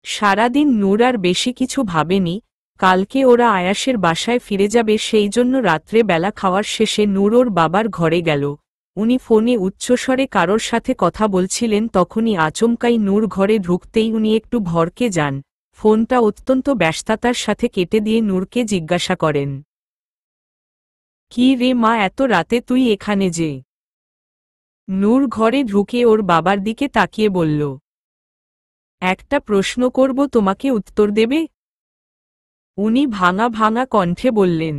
সারাদিন নূর আর বেশি কিছু ভাবেনি। কালকে ওরা আয়াসের বাসায় ফিরে যাবে, সেই জন্য রাত্রে বেলা খাওয়ার শেষে নূর ওর বাবার ঘরে গেল। উনি ফোনে উচ্চস্বরে কারোর সাথে কথা বলছিলেন, তখনই আচমকাই নূর ঘরে ঢুকতেই উনি একটু ভড়কে যান। ফোনটা অত্যন্ত ব্যস্ততার সাথে কেটে দিয়ে নূরকে জিজ্ঞাসা করেন, কি রে মা, এত রাতে তুই এখানে যে? নূর ঘরে ঢুকে ওর বাবার দিকে তাকিয়ে বলল, একটা প্রশ্ন করব, তোমাকে উত্তর দেবে? উনি ভাঙা ভাঙা কণ্ঠে বললেন,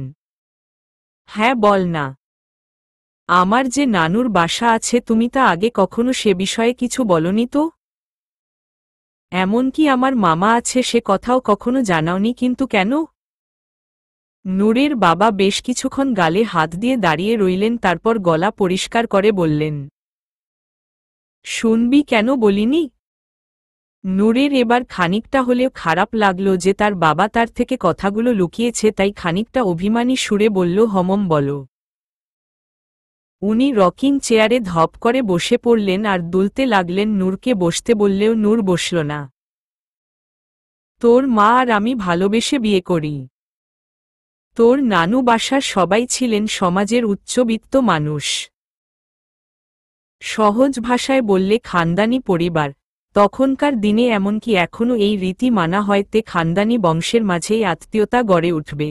হ্যাঁ বল না। আমার যে নানুর বাসা আছে, তুমি তা আগে কখনো সে বিষয়ে কিছু বলনি তো? এমনকি আমার মামা আছে, সে কথাও কখনো জানাওনি, কিন্তু কেন? নূরের বাবা বেশ কিছুক্ষণ গালে হাত দিয়ে দাঁড়িয়ে রইলেন, তারপর গলা পরিষ্কার করে বললেন, শুনবি কেন বলিনি? নূরের এবার খানিকটা হলেও খারাপ লাগল যে তার বাবা তার থেকে কথাগুলো লুকিয়েছে, তাই খানিকটা অভিমানী সুরে বলল, হমম বলো। উনি রকিং চেয়ারে ধপ করে বসে পড়লেন আর দুলতে লাগলেন। নূরকে বসতে বললেও নূর বসল না। তোর মা আর আমি ভালোবেসে বিয়ে করি। তোর নানু বাসার সবাই ছিলেন সমাজের উচ্চবিত্ত মানুষ। সহজ ভাষায় বললে খানদানি পরিবার। তখনকার দিনে, এমনকি এখনও এই রীতি মানা হয়, তে খানদানি বংশের মাঝেই আত্মীয়তা গড়ে উঠবে।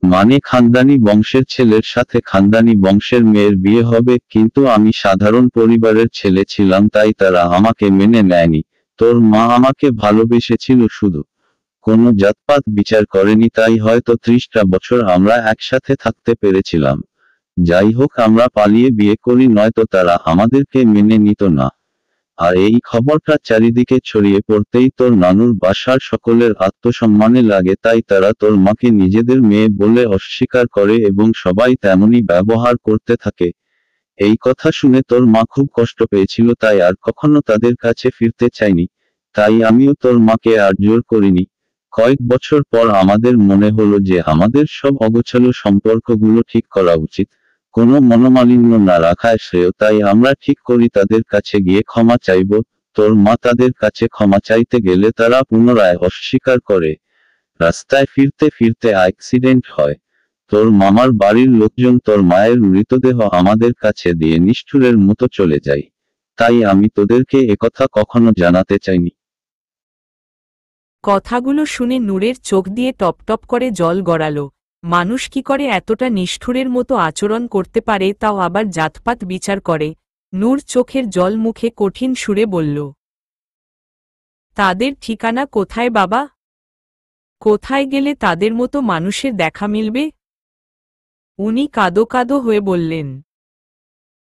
মানে খানদানি বংশের ছেলের সাথে খানদানি বংশের মেয়ের বিয়ে হবে, কিন্তু আমি সাধারণ পরিবারের ছেলে ছিলাম, তাই তারা আমাকে মেনে নেয়নি। তোর মা আমাকে ভালোবেসেছিল শুধু, কোনো জাতপাত বিচার করেনি, তাই হয়তো 30টা বছর আমরা একসাথে থাকতে পেরেছিলাম। যাই হোক, আমরা পালিয়ে বিয়ে করি, নয়তো তারা আমাদেরকে মেনে নিত না। আর এই খবরটা চারিদিকে ছড়িয়ে পড়তেই তোর নানুর বাসার সকলের আত্মসম্মানে লাগে, তাই তারা তোর মাকে নিজেদের মেয়ে বলে অস্বীকার করে এবং সবাই তেমনই ব্যবহার করতে থাকে। এই কথা শুনে তোর মা খুব কষ্ট পেয়েছিল, তাই আর কখনো তাদের কাছে ফিরতে চায়নি। তাই আমিও তোর মাকে আর জোর করিনি। কয়েক বছর পর আমাদের মনে হলো যে আমাদের সব অগোছালো সম্পর্কগুলো ঠিক করা উচিত, কোনো মনোমালিন্য না রাখায় শ্রেয়। তাই আমরা ঠিক করি তাদের কাছে গিয়ে ক্ষমা চাইব। তোর মা তাদের কাছে ক্ষমা চাইতে গেলে তারা পুনরায় অস্বীকার করে। রাস্তায় ফিরতে ফিরতে অ্যাক্সিডেন্ট হয়। তোর মামার বাড়ির লোকজন তোর মায়ের মৃতদেহ আমাদের কাছে দিয়ে নিষ্ঠুরের মতো চলে যায়। তাই আমি তোদেরকে একথা কখনো জানাতে চাইনি। কথাগুলো শুনে নূরের চোখ দিয়ে টপটপ করে জল গড়াল। মানুষ কি করে এতটা নিষ্ঠুরের মতো আচরণ করতে পারে, তাও আবার জাতপাত বিচার করে? নূর চোখের জল মুখে কঠিন সুরে বলল, তাদের ঠিকানা কোথায় বাবা? কোথায় গেলে তাদের মতো মানুষের দেখা মিলবে? উনি কাঁদো কাঁদো হয়ে বললেন,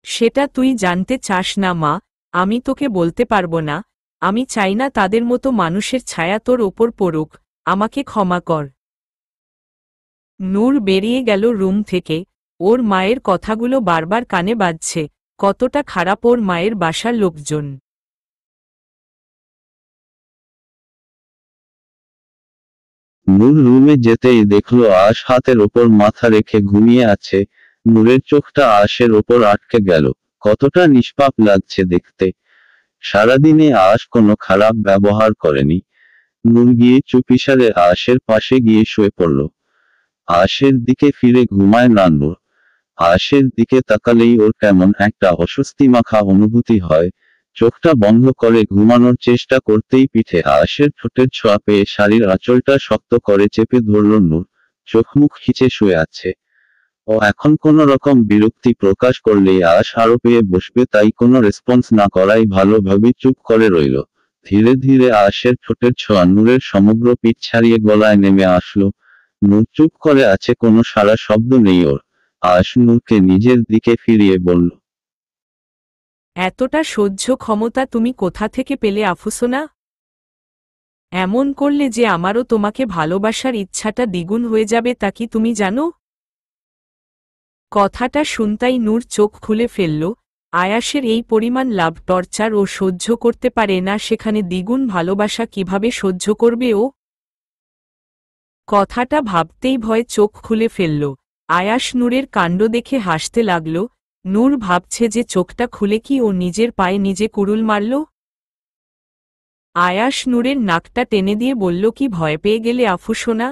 সেটা তুই জানতে চাস না মা, আমি তোকে বলতে পারবো না। আমি চাই না তাদের মতো মানুষের ছায়া তোর ওপর পড়ুক, আমাকে ক্ষমা কর। নূর বেরিয়ে গেল রুম থেকে। ওর মায়ের কথাগুলো বারবার কানে বাজছে, কতটা খারাপ ওর মায়ের বাসার লোকজন। নূর রুমে যেতেই দেখল আশ হাতের ওপর মাথা রেখে ঘুমিয়ে আছে। নূরের চোখটা আশের ওপর আটকে গেল। কতটা নিষ্পাপ লাগছে দেখতে। সারাদিনে আশ কোনো খারাপ ব্যবহার করেনি। নূর গিয়ে চুপিসারে আশের পাশে গিয়ে শুয়ে পড়ল। আশের দিকে ফিরে ঘুমায় না নূর। আশের দিকে তাকালেই ওর কেমন একটা অস্বস্তিমাখা অনুভূতি হয়। চোখটা বন্ধ করে ঘুমানোর চেষ্টা করতেই পিঠে আশের ঠোঁটের ছোঁয়া পেয়ে শাড়ির আঁচলটা শক্ত করে চেপে ধরল নূর। চোখ মুখ খিচে শুয়ে আছে। ও এখন কোনো রকম বিরক্তি প্রকাশ করলেই আশ আরো পেয়ে বসবে, তাই কোনো রেসপন্স না করাই ভালোভাবে চুপ করে রইল। ধীরে ধীরে আশের ঠোঁটের ছোঁয়া নূরের সমগ্র পিঠ ছাড়িয়ে গলায় নেমে আসলো। নূর চুপ করে আছে, কোনো সাড়া শব্দ নেই ওর। আশ নূরকে নিজের দিকে ফিরিয়ে বলল, এতটা সহ্য ক্ষমতা তুমি কোথা থেকে পেলে আফুসোনা? এমন করলে যে আমারও তোমাকে ভালোবাসার ইচ্ছাটা দ্বিগুণ হয়ে যাবে, তা কি তুমি জানো? কথাটা শুনতাই নূর চোখ খুলে ফেলল। আয়াসের এই পরিমাণ লাভ টর্চার ও সহ্য করতে পারে না, সেখানে দ্বিগুণ ভালোবাসা কিভাবে সহ্য করবে ও? কথাটা ভাবতেই ভয়ে চোখ খুলে ফেলল। আয়াস নূরের কাণ্ড দেখে হাসতে লাগল। নূর ভাবছে যে চোখটা খুলে কি ও নিজের পায়ে নিজে কুড়ুল মারল। আয়াস নূরের নাকটা টেনে দিয়ে বলল, কি ভয় পেয়ে গেলে আফু সোনা?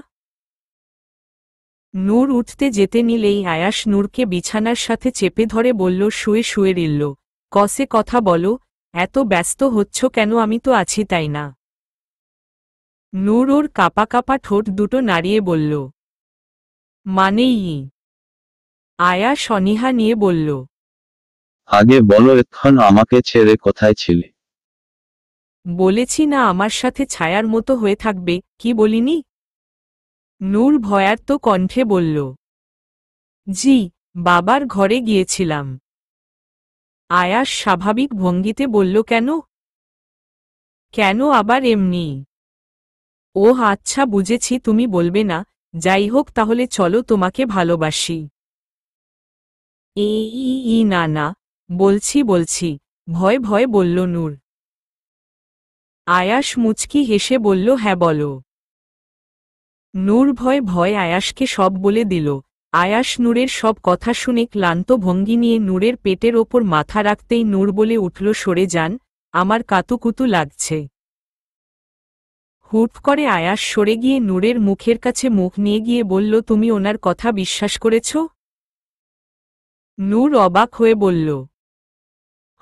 নূর উঠতে যেতে নিলেই আয়াস নূরকে বিছানার সাথে চেপে ধরে বলল, শুয়ে শুয়ে রিল্ল, কসে কথা বলো, এত ব্যস্ত হচ্ছ কেন? আমি তো আছি তাই না? নূর ওর কাপা কাপা ঠোঁট দুটো নাড়িয়ে বলল, মানেই। আয়াস অনীহা নিয়ে বলল, আগে বলো, এক্ষণ আমাকে ছেড়ে কোথায় ছিলে? বলেছি না আমার সাথে ছায়ার মতো হয়ে থাকবে, কি বলিনি? নূর ভয়ার্ত কণ্ঠে বলল, জি, বাবার ঘরে গিয়েছিলাম। আয়াস স্বাভাবিক ভঙ্গিতে বলল, কেন? কেন আবার এমনি? ওহ আচ্ছা বুঝেছি, তুমি বলবে না, যাই হোক তাহলে চলো, তোমাকে ভালোবাসি। না না, বলছি, ভয় ভয় বলল নূর। আয়াস মুচকি হেসে বলল, হ্যাঁ বলো। নূর ভয় ভয় আয়াসকে সব বলে দিল। আয়াস নূরের সব কথা শুনে ক্লান্ত ভঙ্গি নিয়ে নূরের পেটের ওপর মাথা রাখতেই নূর বলে উঠল, সরে যান, আমার কাতুকুতু লাগছে। হুট করে আয়াস সরে গিয়ে নূরের মুখের কাছে মুখ নিয়ে গিয়ে বলল, তুমি ওনার কথা বিশ্বাস করেছ? নূর অবাক হয়ে বলল,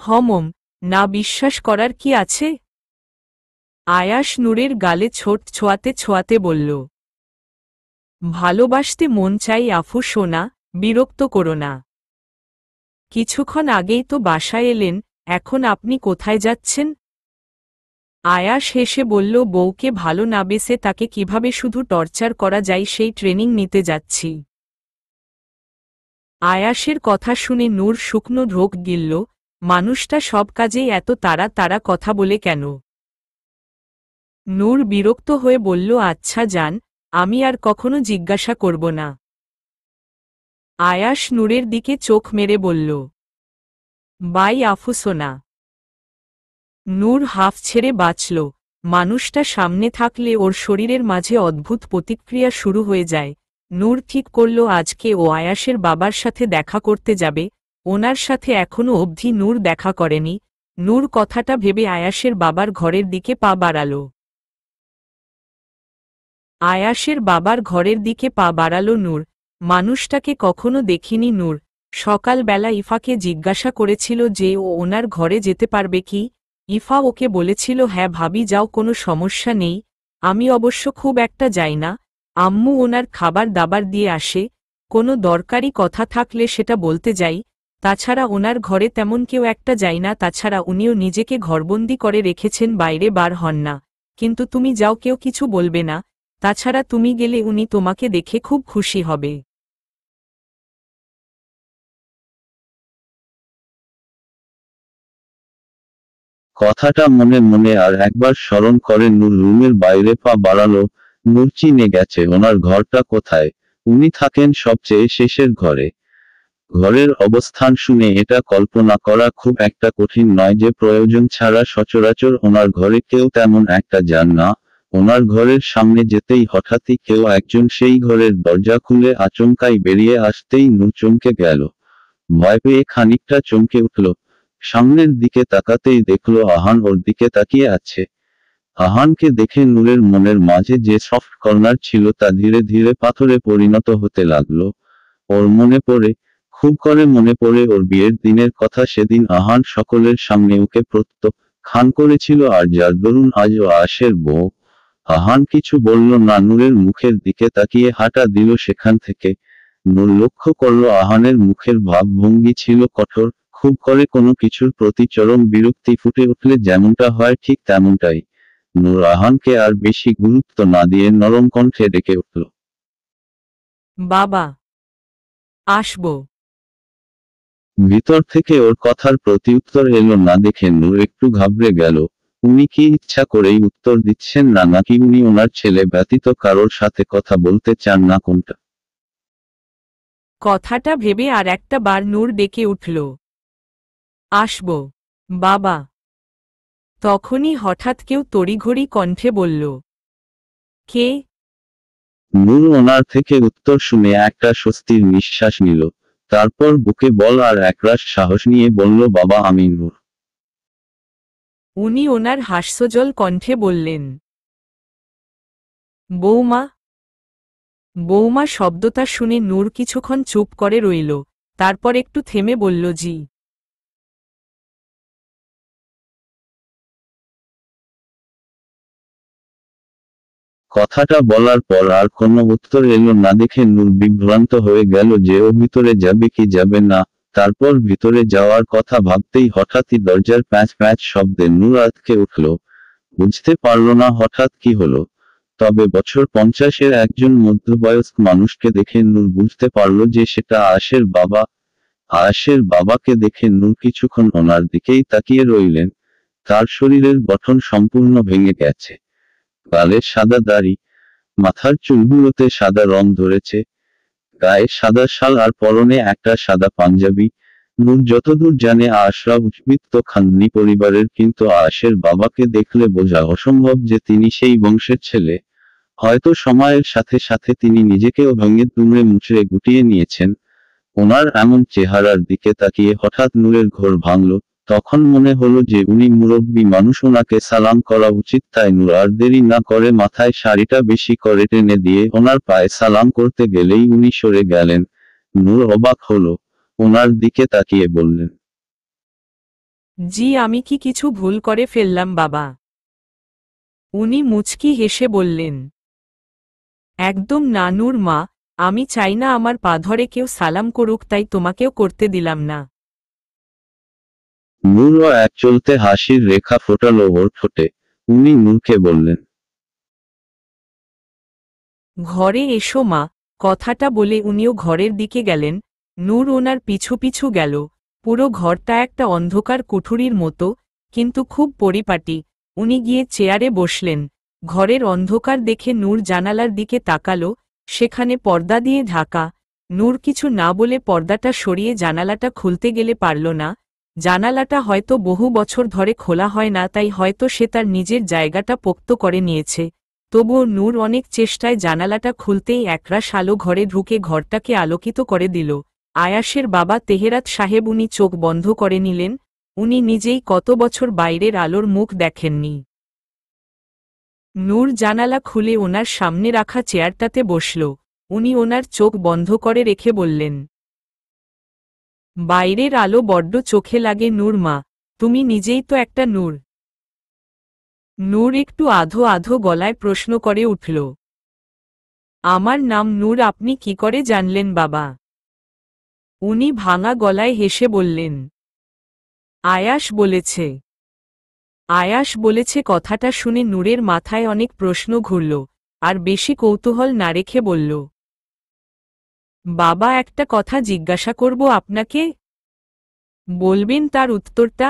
হমম, না বিশ্বাস করার কি আছে? আয়াস নূরের গালে ছোট ছোঁয়াতে ছোঁয়াতে বলল, ভালোবাসতে মন চাই আফু সোনা, বিরক্ত করো না। কিছুক্ষণ আগেই তো বাসায় এলেন, এখন আপনি কোথায় যাচ্ছেন? আয়াস হেসে বলল, বউকে ভালো না বেসে তাকে কিভাবে শুধু টর্চার করা যায় সেই ট্রেনিং নিতে যাচ্ছি। আয়াসের কথা শুনে নূর শুকনো ঢোক গিলল, মানুষটা সব কাজেই এত তাড়া তাড়া কথা বলে কেন? নূর বিরক্ত হয়ে বলল, আচ্ছা যান, আমি আর কখনো জিজ্ঞাসা করব না। আয়াস নূরের দিকে চোখ মেরে বলল, বাই আফুসোনা। নূর হাফ ছেড়ে বাঁচল। মানুষটা সামনে থাকলে ওর শরীরের মাঝে অদ্ভুত প্রতিক্রিয়া শুরু হয়ে যায়। নূর ঠিক করল আজকে ও আয়াসের বাবার সাথে দেখা করতে যাবে। ওনার সাথে এখনো অবধি নূর দেখা করেনি। নূর কথাটা ভেবে আয়াসের বাবার ঘরের দিকে পা বাড়াল। আয়াসের বাবার ঘরের দিকে পা বাড়াল নূর। মানুষটাকে কখনো দেখিনি নূর। সকালবেলা ইফাকে জিজ্ঞাসা করেছিল যে ও ওনার ঘরে যেতে পারবে কি। ইফা ওকে বলেছিল, হ্যাঁ ভাবি যাও, কোনো সমস্যা নেই। আমি অবশ্য খুব একটা যাই না, আম্মু ওনার খাবার দাবার দিয়ে আসে, কোনো দরকারি কথা থাকলে সেটা বলতে যাই, তাছাড়া ওনার ঘরে তেমন কেউ একটা যাই না। তাছাড়া উনিও নিজেকে ঘরবন্দি করে রেখেছেন, বাইরে বার হন না। কিন্তু তুমি যাও, কেউ কিছু বলবে না। তাছাড়া তুমি গেলে উনি তোমাকে দেখে খুব খুশি হবে। কথাটা মনে মনে আর একবার স্মরণ করে নূর রুমের বাইরে পা বাড়ালো। নূর চিনে গেছে ওনার ঘরটা কোথায়। উনি থাকেন সবচেয়ে শেষের ঘরে। ঘরের অবস্থান শুনে এটা কল্পনা করা খুব একটা কঠিন নয় যে প্রয়োজন ছাড়া সচরাচর ওনার ঘরে কেউ তেমন একটা যান না। ওনার ঘরের সামনে যেতেই হঠাৎই কেউ একজন সেই ঘরের দরজা খুলে আচমকাই বেরিয়ে আসতেই নূর চমকে গেল। ভয় পেয়ে খানিকটা চমকে উঠল। সামনের দিকে তাকাতেই দেখল আহান ওর দিকে তাকিয়ে আছে। আহানকে দেখে নূরের মনের মাঝে যে সফট কর্নার ছিল তা ধীরে ধীরে পাথরে পরিণত হতে লাগলো। ওর মনে পড়ে, খুব করে মনে পড়ে ওর বিয়ের দিনের কথা, সেদিন আহান সকলের সামনে ওকে প্রত্যাখ্যান করেছিল আর যার দরুন আজ ও আয়েশের বউ। আহান কিছু বলল না, নূরের মুখের দিকে তাকিয়ে হাঁটা দিল সেখান থেকে। নূর লক্ষ্য করল আহানের মুখের ভাবভঙ্গি ছিল কঠোর, খুব করে কোনো কিছুর প্রতি চরম বিরক্তি ফুটে উঠলে যেমনটা হয় ঠিক তেমনটাই। নূর আহানকে আর বেশি গুরুত্ব না দিয়ে নরম কণ্ঠে ডেকে উঠল, বাবা, আসব। ভিতর থেকে ওর কথার প্রতিউত্তর এলো না দেখে নূর একটু ঘাবড়ে গেল। উনি কি ইচ্ছা করেই উত্তর দিচ্ছেন না, নাকি উনি ওনার ছেলে ব্যতীত কারোর সাথে কথা বলতে চান না, কোনটা? কথাটা ভেবে আর একটা বার নূর ডেকে উঠল, আসব বাবা। তখনই হঠাৎ কেউ তড়িঘড়ি কণ্ঠে বলল, কে? নূর ওনার থেকে উত্তর শুনে একটা স্বস্তির নিঃশ্বাস নিল। তারপর বুকে বল আর একরাশ সাহস নিয়ে বলল, বাবা আমি নূর। উনি ওনার হাস্যজ্জ্বল কণ্ঠে বললেন, বৌমা। বৌমা শব্দটা শুনে নূর কিছুক্ষণ চুপ করে রইল, তারপর একটু থেমে বলল, জি। কথাটা বলার পর আর কোনো উত্তর এলো না দেখে নূর বিভ্রান্ত হয়ে গেল যে ও ভিতরে যাবে কি যাবে না। তারপর ভিতরে যাওয়ার কথা ভাবতেই হঠাৎই দরজার প্যাঁচ প্যাঁচ শব্দে নূর আঁতকে উঠল। বুঝতে পারল না হঠাৎ কি হলো। তবে বছর 50-এর একজন মধ্যবয়স্ক মানুষকে দেখে নূর বুঝতে পারল যে সেটা আয়েশের বাবা। আয়েশের বাবাকে দেখে নূর কিছুক্ষণ ওনার দিকেই তাকিয়ে রইলেন। তার শরীরের গঠন সম্পূর্ণ ভেঙে গেছে। গালে সাদা দাড়ি, মাথার চুলগুলোতে সাদা রং ধরেছে, গায়ে সাদা শাল আর পরনে একটা সাদা পাঞ্জাবি। নূর যতদূর জানে আয়েশরা উচ্চবিত্ত খানদানি পরিবারের, কিন্তু আয়েশের বাবাকে দেখলে বোঝা অসম্ভব যে তিনি সেই বংশের ছেলে। হয়তো সময়ের সাথে সাথে তিনি নিজেকেও ভেঙে দুমড়ে মুচড়ে গুটিয়ে নিয়েছেন। ওনার এমন চেহারার দিকে তাকিয়ে হঠাৎ নূরের ঘোর ভাঙল। তখন মনে হলো যে উনি মুরব্বী মানুষ, ওনাকে সালাম করা উচিত। তাই নূর আর দেরি না করে মাথায় শাড়িটা বেশি করে টেনে দিয়ে ওনার পায়ে সালাম করতে গেলেই উনি সরে গেলেন। নূর অবাক হলো, ওনার দিকে তাকিয়ে বললেন, জি, আমি কি কিছু ভুল করে ফেললাম বাবা? উনি মুচকি হেসে বললেন, একদম না নূর মা, আমি চাই না আমার পা ধরে কেউ সালাম করুক, তাই তোমাকেও করতে দিলাম না। নূরও এক চলতে হাসির রেখা ফোটালো ওর ঠোঁটে। উনি নূরকে বললেন, ঘরে এসো মা। কথাটা বলে উনিও ঘরের দিকে গেলেন। নূর ওনার পিছু পিছু গেল। পুরো ঘরটা একটা অন্ধকার কুঠুরির মতো, কিন্তু খুব পরিপাটি। উনি গিয়ে চেয়ারে বসলেন। ঘরের অন্ধকার দেখে নূর জানালার দিকে তাকালো, সেখানে পর্দা দিয়ে ঢাকা। নূর কিছু না বলে পর্দাটা সরিয়ে জানালাটা খুলতে গেলে পারল না। জানালাটা হয়তো বহু বছর ধরে খোলা হয় না, তাই হয়তো সে তার নিজের জায়গাটা পোক্ত করে নিয়েছে। তবুও নূর অনেক চেষ্টায় জানালাটা খুলতেই একরাশ আলো ঘরে ঢুকে ঘরটাকে আলোকিত করে দিল। আয়াশের বাবা তেহেরাত সাহেব, উনি চোখ বন্ধ করে নিলেন। উনি নিজেই কত বছর বাইরের আলোর মুখ দেখেননি। নূর জানালা খুলে ওনার সামনে রাখা চেয়ারটাতে বসল। উনি ওনার চোখ বন্ধ করে রেখে বললেন, বাইরের আলো বড্ড চোখে লাগে নূর মা, তুমি নিজেই তো একটা নূর। নূর একটু আধো আধো গলায় প্রশ্ন করে উঠল, আমার নাম নূর আপনি কি করে জানলেন বাবা? উনি ভাঙা গলায় হেসে বললেন, আয়াশ বলেছে। আয়াশ বলেছে। কথাটা শুনে নূরের মাথায় অনেক প্রশ্ন ঘুরল, আর বেশি কৌতূহল না রেখে বলল, বাবা একটা কথা জিজ্ঞাসা করব আপনাকে? বলবেন তার উত্তরটা?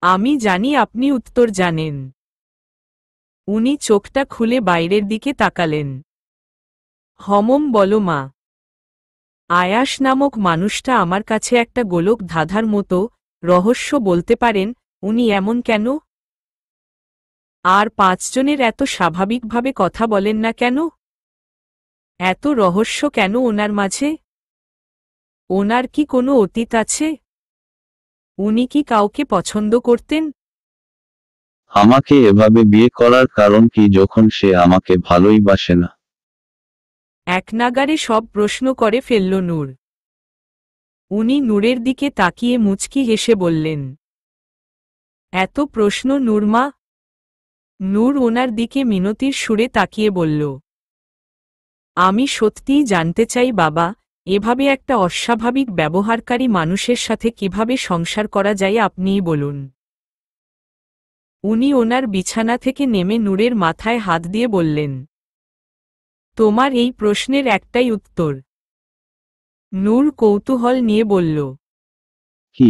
আমি জানি আপনি উত্তর জানেন। উনি চোখটা খুলে বাইরের দিকে তাকালেন। হমম বলো মা। আয়াশ নামক মানুষটা আমার কাছে একটা গোলক ধাঁধার মতো। রহস্য বলতে পারেন, উনি এমন কেন? আর 5 জনের এত স্বাভাবিকভাবে কথা বলেন না কেন? এত রহস্য কেন ওনার মাঝে? ওনার কি কোনো অতীত আছে? উনি কি কাউকে পছন্দ করতেন? আমাকে এভাবে বিয়ে করার কারণ কি যখন সে আমাকে ভালোই বাসে না? একনাগাড়ে সব প্রশ্ন করে ফেলল নূর। উনি নূরের দিকে তাকিয়ে মুচকি হেসে বললেন, এত প্রশ্ন নূর মা? নূর ওনার দিকে মিনতির সুরে তাকিয়ে বলল, আমি সত্যিই জানতে চাই বাবা, এভাবে একটা অস্বাভাবিক ব্যবহারকারী মানুষের সাথে কিভাবে সংসার করা যায় আপনিই বলুন। উনি ওনার বিছানা থেকে নেমে নূরের মাথায় হাত দিয়ে বললেন, তোমার এই প্রশ্নের একটাই উত্তর। নূর কৌতূহল নিয়ে বলল, কি?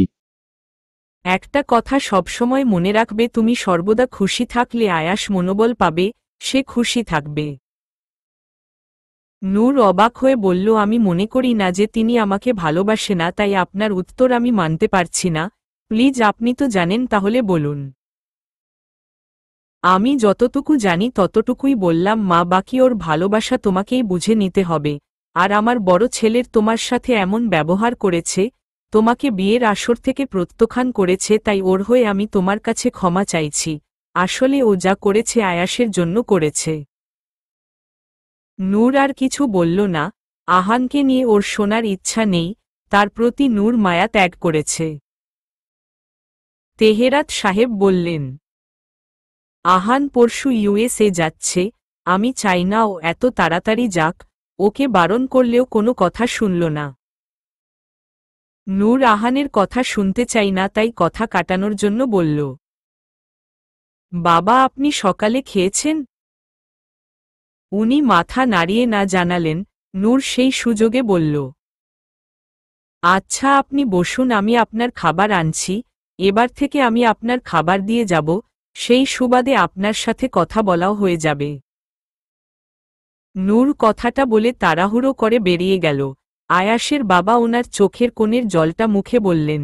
একটা কথা সবসময় মনে রাখবে, তুমি সর্বদা খুশি থাকলে আয়াশ মনোবল পাবে, সে খুশি থাকবে। নূর অবাক হয়ে বলল, আমি মনে করি না যে তিনি আমাকে ভালোবাসে না, তাই আপনার উত্তর আমি মানতে পারছি না। প্লিজ আপনি তো জানেন, তাহলে বলুন। আমি যতটুকু জানি ততটুকুই বললাম মা, বাকি ওর ভালোবাসা তোমাকেই বুঝে নিতে হবে। আর আমার বড় ছেলের তোমার সাথে এমন ব্যবহার করেছে, তোমাকে বিয়ের আসর থেকে প্রত্যাখ্যান করেছে, তাই ওর হয়ে আমি তোমার কাছে ক্ষমা চাইছি। আসলে ও যা করেছে আয়াসের জন্য করেছে। নূর আর কিছু বলল না। আহানকে নিয়ে ওর শোনার ইচ্ছা নেই, তার প্রতি নূর মায়া ত্যাগ করেছে। তেহেরাত সাহেব বললেন, আহান পরশু ইউএসএ যাচ্ছে, আমি চাই না ও এত তাড়াতাড়ি যাক। ওকে বারণ করলেও কোনো কথা শুনল না। নূর আহানের কথা শুনতে চাই না, তাই কথা কাটানোর জন্য বলল, বাবা আপনি সকালে খেয়েছেন? উনি মাথা নাড়িয়ে না জানালেন। নূর সেই সুযোগে বলল, আচ্ছা আপনি বসুন, আমি আপনার খাবার আনছি। এবার থেকে আমি আপনার খাবার দিয়ে যাব, সেই সুবাদে আপনার সাথে কথা বলাও হয়ে যাবে। নূর কথাটা বলে তাড়াহুড়ো করে বেরিয়ে গেল। আয়াসের বাবা ওনার চোখের কোণের জলটা মুখে বললেন,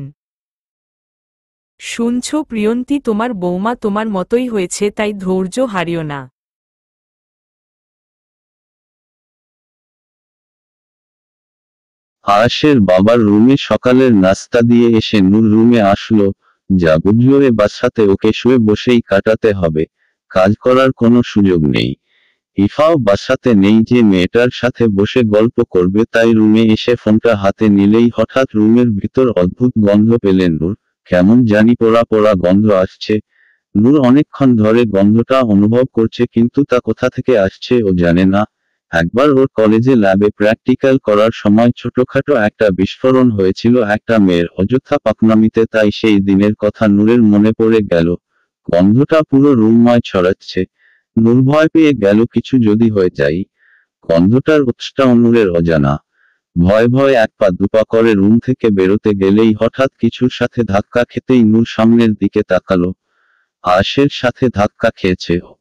শুনছ প্রিয়ন্তী, তোমার বৌমা তোমার মতোই হয়েছে, তাই ধৈর্য হারিও না। আয়াসের বাবার রুমে সকালের নাস্তা দিয়ে এসে নূর রুমে আসলো। যা বুঝলো এ বাসাতে ওকে শুয়ে বসেই কাটাতে হবে, কাজ করার কোনো সুযোগ নেই। ইফাও বাসাতে নেই যে মেয়েটার সাথে বসে গল্প করবে, তাই রুমে এসে ফোনটা হাতে নিলেই হঠাৎ রুমের ভিতর অদ্ভুত গন্ধ পেলেন নূর। কেমন জানি পোড়া পোড়া গন্ধ আসছে। নূর অনেকক্ষণ ধরে গন্ধটা অনুভব করছে, কিন্তু তা কোথা থেকে আসছে ও জানে না। একবার ওর কলেজে ল্যাবে প্র্যাকটিক্যাল করার সময় ছোটখাটো একটা বিস্ফোরণ হয়েছিল একটা মেয়ের অযথা পাকনামিতে, তাই সেই দিনের কথা নূরের মনে পড়ে গেল। গন্ধটা পুরো রুমময় ছড়াচ্ছে। নূর ভয় পেয়ে গেল কিছু যদি হয়ে যায়। গন্ধটার উৎসটাও নূরের অজানা। ভয় ভয় এক পা দুপা করে রুম থেকে বেরোতে গেলেই হঠাৎ কিছুর সাথে ধাক্কা খেতেই নূর সামনের দিকে তাকালো। আয়েশের সাথে ধাক্কা খেয়েছে ও।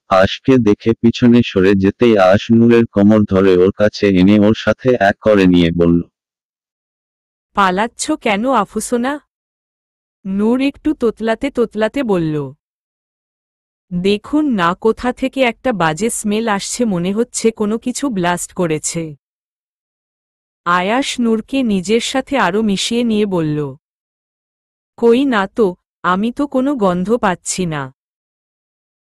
আয়েশকে দেখে পিছনে সরে যেতেই আয়েশ নূরের কোমর ধরে ওর কাছে এনে ওর সাথে এক করে নিয়ে বলল, পালাচ্ছ কেন আফুসোনা? নূর একটু তোতলাতে তোতলাতে বলল, দেখুন না কোথা থেকে একটা বাজে স্মেল আসছে, মনে হচ্ছে কোনো কিছু ব্লাস্ট করেছে। আয়াস নূরকে নিজের সাথে আরও মিশিয়ে নিয়ে বলল, কই না তো, আমি তো কোনো গন্ধ পাচ্ছি না।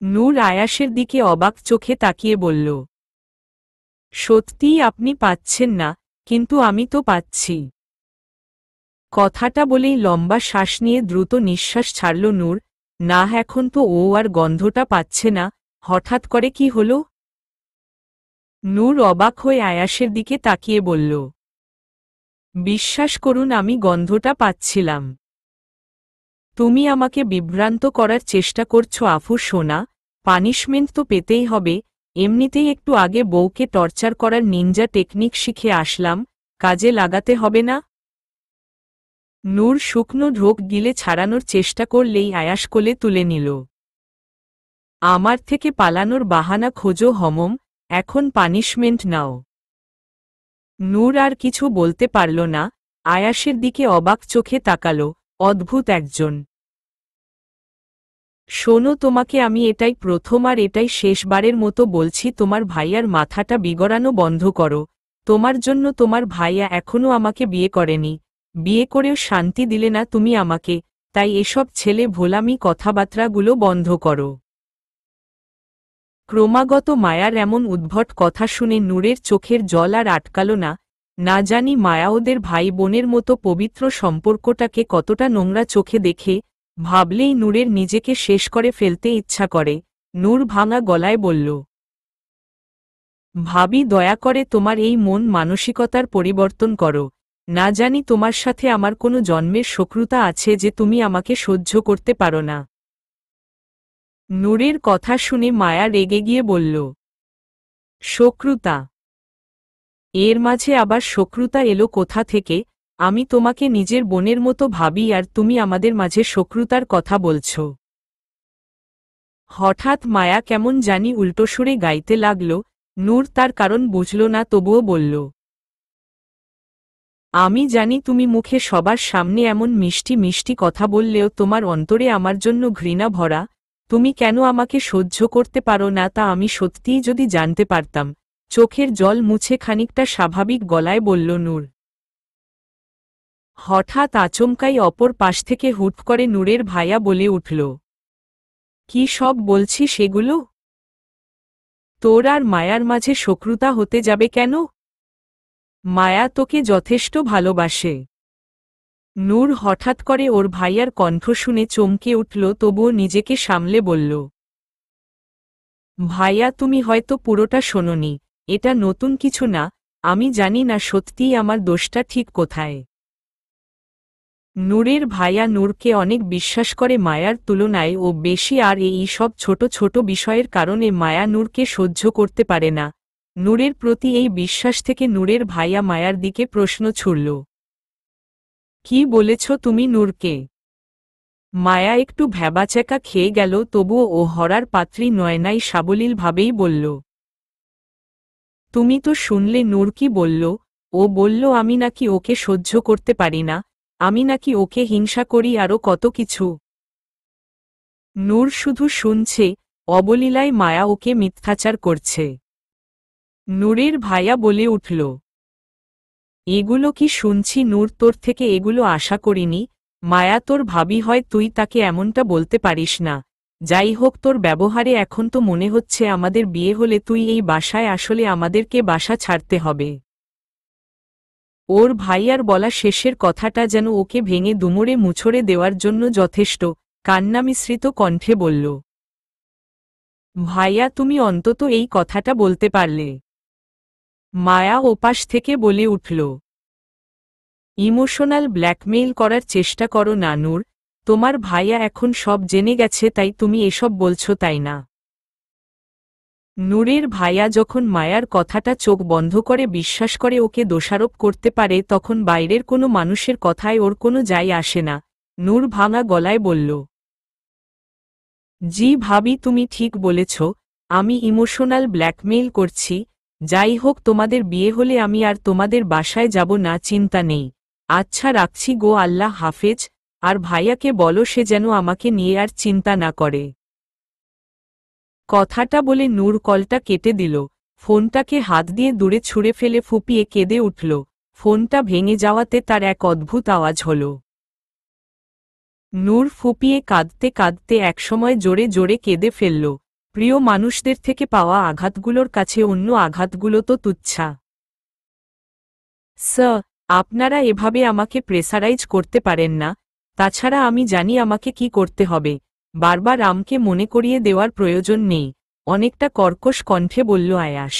নূর আয়াসের দিকে অবাক চোখে তাকিয়ে বলল, সত্যিই আপনি পাচ্ছেন না, কিন্তু আমি তো পাচ্ছি। কথাটা বলেই লম্বা শ্বাস নিয়ে দ্রুত নিঃশ্বাস ছাড়ল নূর। না এখন তো ও আর গন্ধটা পাচ্ছে না, হঠাৎ করে কি হল? নূর অবাক হয়ে আয়াসের দিকে তাকিয়ে বলল, বিশ্বাস করুন আমি গন্ধটা পাচ্ছিলাম। তুমি আমাকে বিভ্রান্ত করার চেষ্টা করছো আফু সোনা, পানিশমেন্ট তো পেতেই হবে। এমনিতেই একটু আগে বউকে টর্চার করার নিনজা টেকনিক শিখে আসলাম, কাজে লাগাতে হবে না? নূর শুকনো ঢোক গিলে ছাড়ানোর চেষ্টা করলেই আয়াস কোলে তুলে নিল। আমার থেকে পালানোর বাহানা খোঁজো হমম, এখন পানিশমেন্ট নাও। নূর আর কিছু বলতে পারল না, আয়াসের দিকে অবাক চোখে তাকালো। অদ্ভুত একজন। শোনো তোমাকে আমি এটাই প্রথম আর এটাই শেষবারের মতো বলছি, তোমার ভাইয়ার মাথাটা বিগড়ানো বন্ধ করো। তোমার জন্য তোমার ভাইয়া এখনও আমাকে বিয়ে করেনি, বিয়ে করেও শান্তি দিলে না তুমি আমাকে, তাই এসব ছেলে ভোলামি কথাবার্তাগুলো বন্ধ করো। ক্রমাগত মায়ার এমন উদ্ভট কথা শুনে নূরের চোখের জল আর আটকাল না। না জানি মায়া ওদের ভাই বোনের মতো পবিত্র সম্পর্কটাকে কতটা নোংরা চোখে দেখে, ভাবলেই নূরের নিজেকে শেষ করে ফেলতে ইচ্ছা করে। নূর ভাঙা গলায় বলল, ভাবি দয়া করে তোমার এই মন মানসিকতার পরিবর্তন করো। না জানি তোমার সাথে আমার কোনো জন্মের শত্রুতা আছে যে তুমি আমাকে সহ্য করতে পারো না। নূরের কথা শুনে মায়া রেগে গিয়ে বলল, শত্রুতা? এর মাঝে আবার শত্রুতা এলো কোথা থেকে? আমি তোমাকে নিজের বোনের মতো ভাবি আর তুমি আমাদের মাঝে শত্রুতার কথা বলছ। হঠাৎ মায়া কেমন জানি উল্টো সুরে গাইতে লাগল। নূর তার কারণ বুঝল না, তবুও বলল, আমি জানি তুমি মুখে সবার সামনে এমন মিষ্টি মিষ্টি কথা বললেও তোমার অন্তরে আমার জন্য ঘৃণা ভরা। তুমি কেন আমাকে সহ্য করতে পারো না তা আমি সত্যিই যদি জানতে পারতাম, চোখের জল মুছে খানিকটা স্বাভাবিক গলায় বলল নূর। হঠাৎ আচমকাই অপর পাশ থেকে হুট করে নূরের ভাইয়া বলে উঠল, কি সব বলছি সেগুলো? তোর আর মায়ার মাঝে শত্রুতা হতে যাবে কেন? মায়া তোকে যথেষ্ট ভালোবাসে। নূর হঠাৎ করে ওর ভাইয়ার কণ্ঠ শুনে চমকে উঠল, তবুও নিজেকে সামলে বলল, ভাইয়া তুমি হয়তো পুরোটা শোনোনি, এটা নতুন কিছু না, আমি জানি না সত্যিই আমার দোষটা ঠিক কোথায়। নূরের ভাইয়া নূরকে অনেক বিশ্বাস করে মায়ার তুলনায় ও বেশি, আর এই সব ছোট ছোট বিষয়ের কারণে মায়া নূরকে সহ্য করতে পারে না। নূরের প্রতি এই বিশ্বাস থেকে নূরের ভাইয়া মায়ার দিকে প্রশ্ন ছুড়ল, কি বলেছ তুমি নূরকে? মায়া একটু ভ্যাবাচ্যাকা খেয়ে গেল, তবুও ও হরার পাত্রী নয়, নাই সাবলীলভাবেই বলল, তুমি তো শুনলে নূর কি বলল? ও বলল আমি নাকি ওকে সহ্য করতে পারি না, আমি নাকি ওকে হিংসা করি, আরও কত কিছু। নূর শুধু শুনছে, অবলীলায় মায়া ওকে মিথ্যাচার করছে। নূরের ভাইয়া বলে উঠল, এগুলো কি শুনছি নূর, তোর থেকে এগুলো আশা করিনি। মায়া তোর ভাবি হয়, তুই তাকে এমনটা বলতে পারিস না। যাই হোক, তোর ব্যবহারে এখন তো মনে হচ্ছে আমাদের বিয়ে হলে তুই এই বাসায় আসলে আমাদেরকে বাসা ছাড়তে হবে। ওর ভাইয়ার বলা শেষের কথাটা যেন ওকে ভেঙে দুমড়ে মুছড়ে দেওয়ার জন্য যথেষ্ট। কান্না মিশ্রিত কণ্ঠে বলল, ভাইয়া তুমি অন্তত এই কথাটা বলতে পারলে। মায়া ওপাশ থেকে বলে উঠল, ইমোশনাল ব্ল্যাকমেইল করার চেষ্টা করো না নূর, তোমার ভাইয়া এখন সব জেনে গেছে, তাই তুমি এসব বলছো, তাই না? নূরের ভাইয়া যখন মায়ার কথাটা চোখ বন্ধ করে বিশ্বাস করে ওকে দোষারোপ করতে পারে, তখন বাইরের কোনো মানুষের কথায় ওর কোনো যায় আসে না। নূর ভাঙা গলায় বলল, জি ভাবি, তুমি ঠিক বলেছ, আমি ইমোশনাল ব্ল্যাকমেইল করছি। যাই হোক, তোমাদের বিয়ে হলে আমি আর তোমাদের বাসায় যাব না, চিন্তা নেই। আচ্ছা রাখছি গো, আল্লাহ হাফেজ। আর ভাইয়াকে বলো সে যেন আমাকে নিয়ে আর চিন্তা না করে। কথাটা বলে নূর কলটা কেটে দিল, ফোনটাকে হাত দিয়ে দূরে ছুঁড়ে ফেলে ফুপিয়ে কেঁদে উঠল। ফোনটা ভেঙে যাওয়াতে তার এক অদ্ভুত আওয়াজ হল। নূর ফুপিয়ে কাঁদতে কাঁদতে একসময় জোরে জোরে কেঁদে ফেলল। প্রিয় মানুষদের থেকে পাওয়া আঘাতগুলোর কাছে অন্য আঘাতগুলো তো তুচ্ছা। স্যার, আপনারা এভাবে আমাকে প্রেসারাইজ করতে পারেন না। তাছাড়া আমি জানি আমাকে কি করতে হবে। বারবার আমকে মনে করিয়ে দেওয়ার প্রয়োজন নেই, অনেকটা কর্কশ কণ্ঠে বলল আয়াস।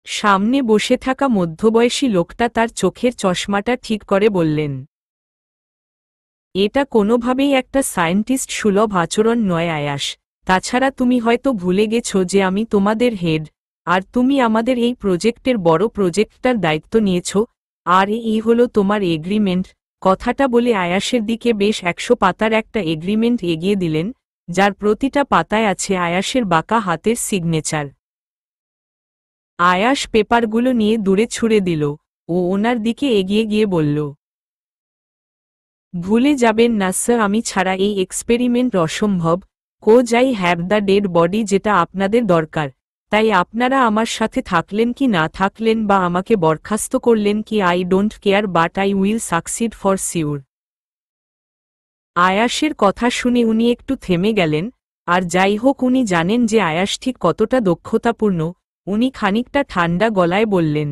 সামনে বসে থাকা মধ্যবয়সী লোকটা তার চোখের চশমাটা ঠিক করে বললেন, এটা কোনোভাবেই একটা সায়েন্টিস্ট সুলভ আচরণ নয় আয়াস। তাছাড়া তুমি হয়তো ভুলে গেছ যে আমি তোমাদের হেড, আর তুমি আমাদের এই প্রজেক্টের বড় প্রজেক্টটার দায়িত্ব নিয়েছ, আর এই হলো তোমার এগ্রিমেন্ট। কথাটা বলে আয়াসের দিকে বেশ 100 পাতার একটা এগ্রিমেন্ট এগিয়ে দিলেন, যার প্রতিটা পাতায় আছে আয়াসের বাঁকা হাতের সিগনেচার। আয়াস পেপারগুলো নিয়ে দূরে ছুঁড়ে দিল ও ওনার দিকে এগিয়ে গিয়ে বলল, ভুলে যাবেন না স্যার, আমি ছাড়া এই এক্সপেরিমেন্ট অসম্ভব। Cause I have the dead body, যেটা আপনাদের দরকার। তাই আপনারা আমার সাথে থাকলেন কি না থাকলেন, বা আমাকে বরখাস্ত করলেন কি, I don't care, but I will succeed for sure. আয়াসের কথা শুনে উনি একটু থেমে গেলেন, আর যাই হোক উনি জানেন যে আয়াস ঠিক কতটা দক্ষতাপূর্ণ। উনি খানিকটা ঠান্ডা গলায় বললেন,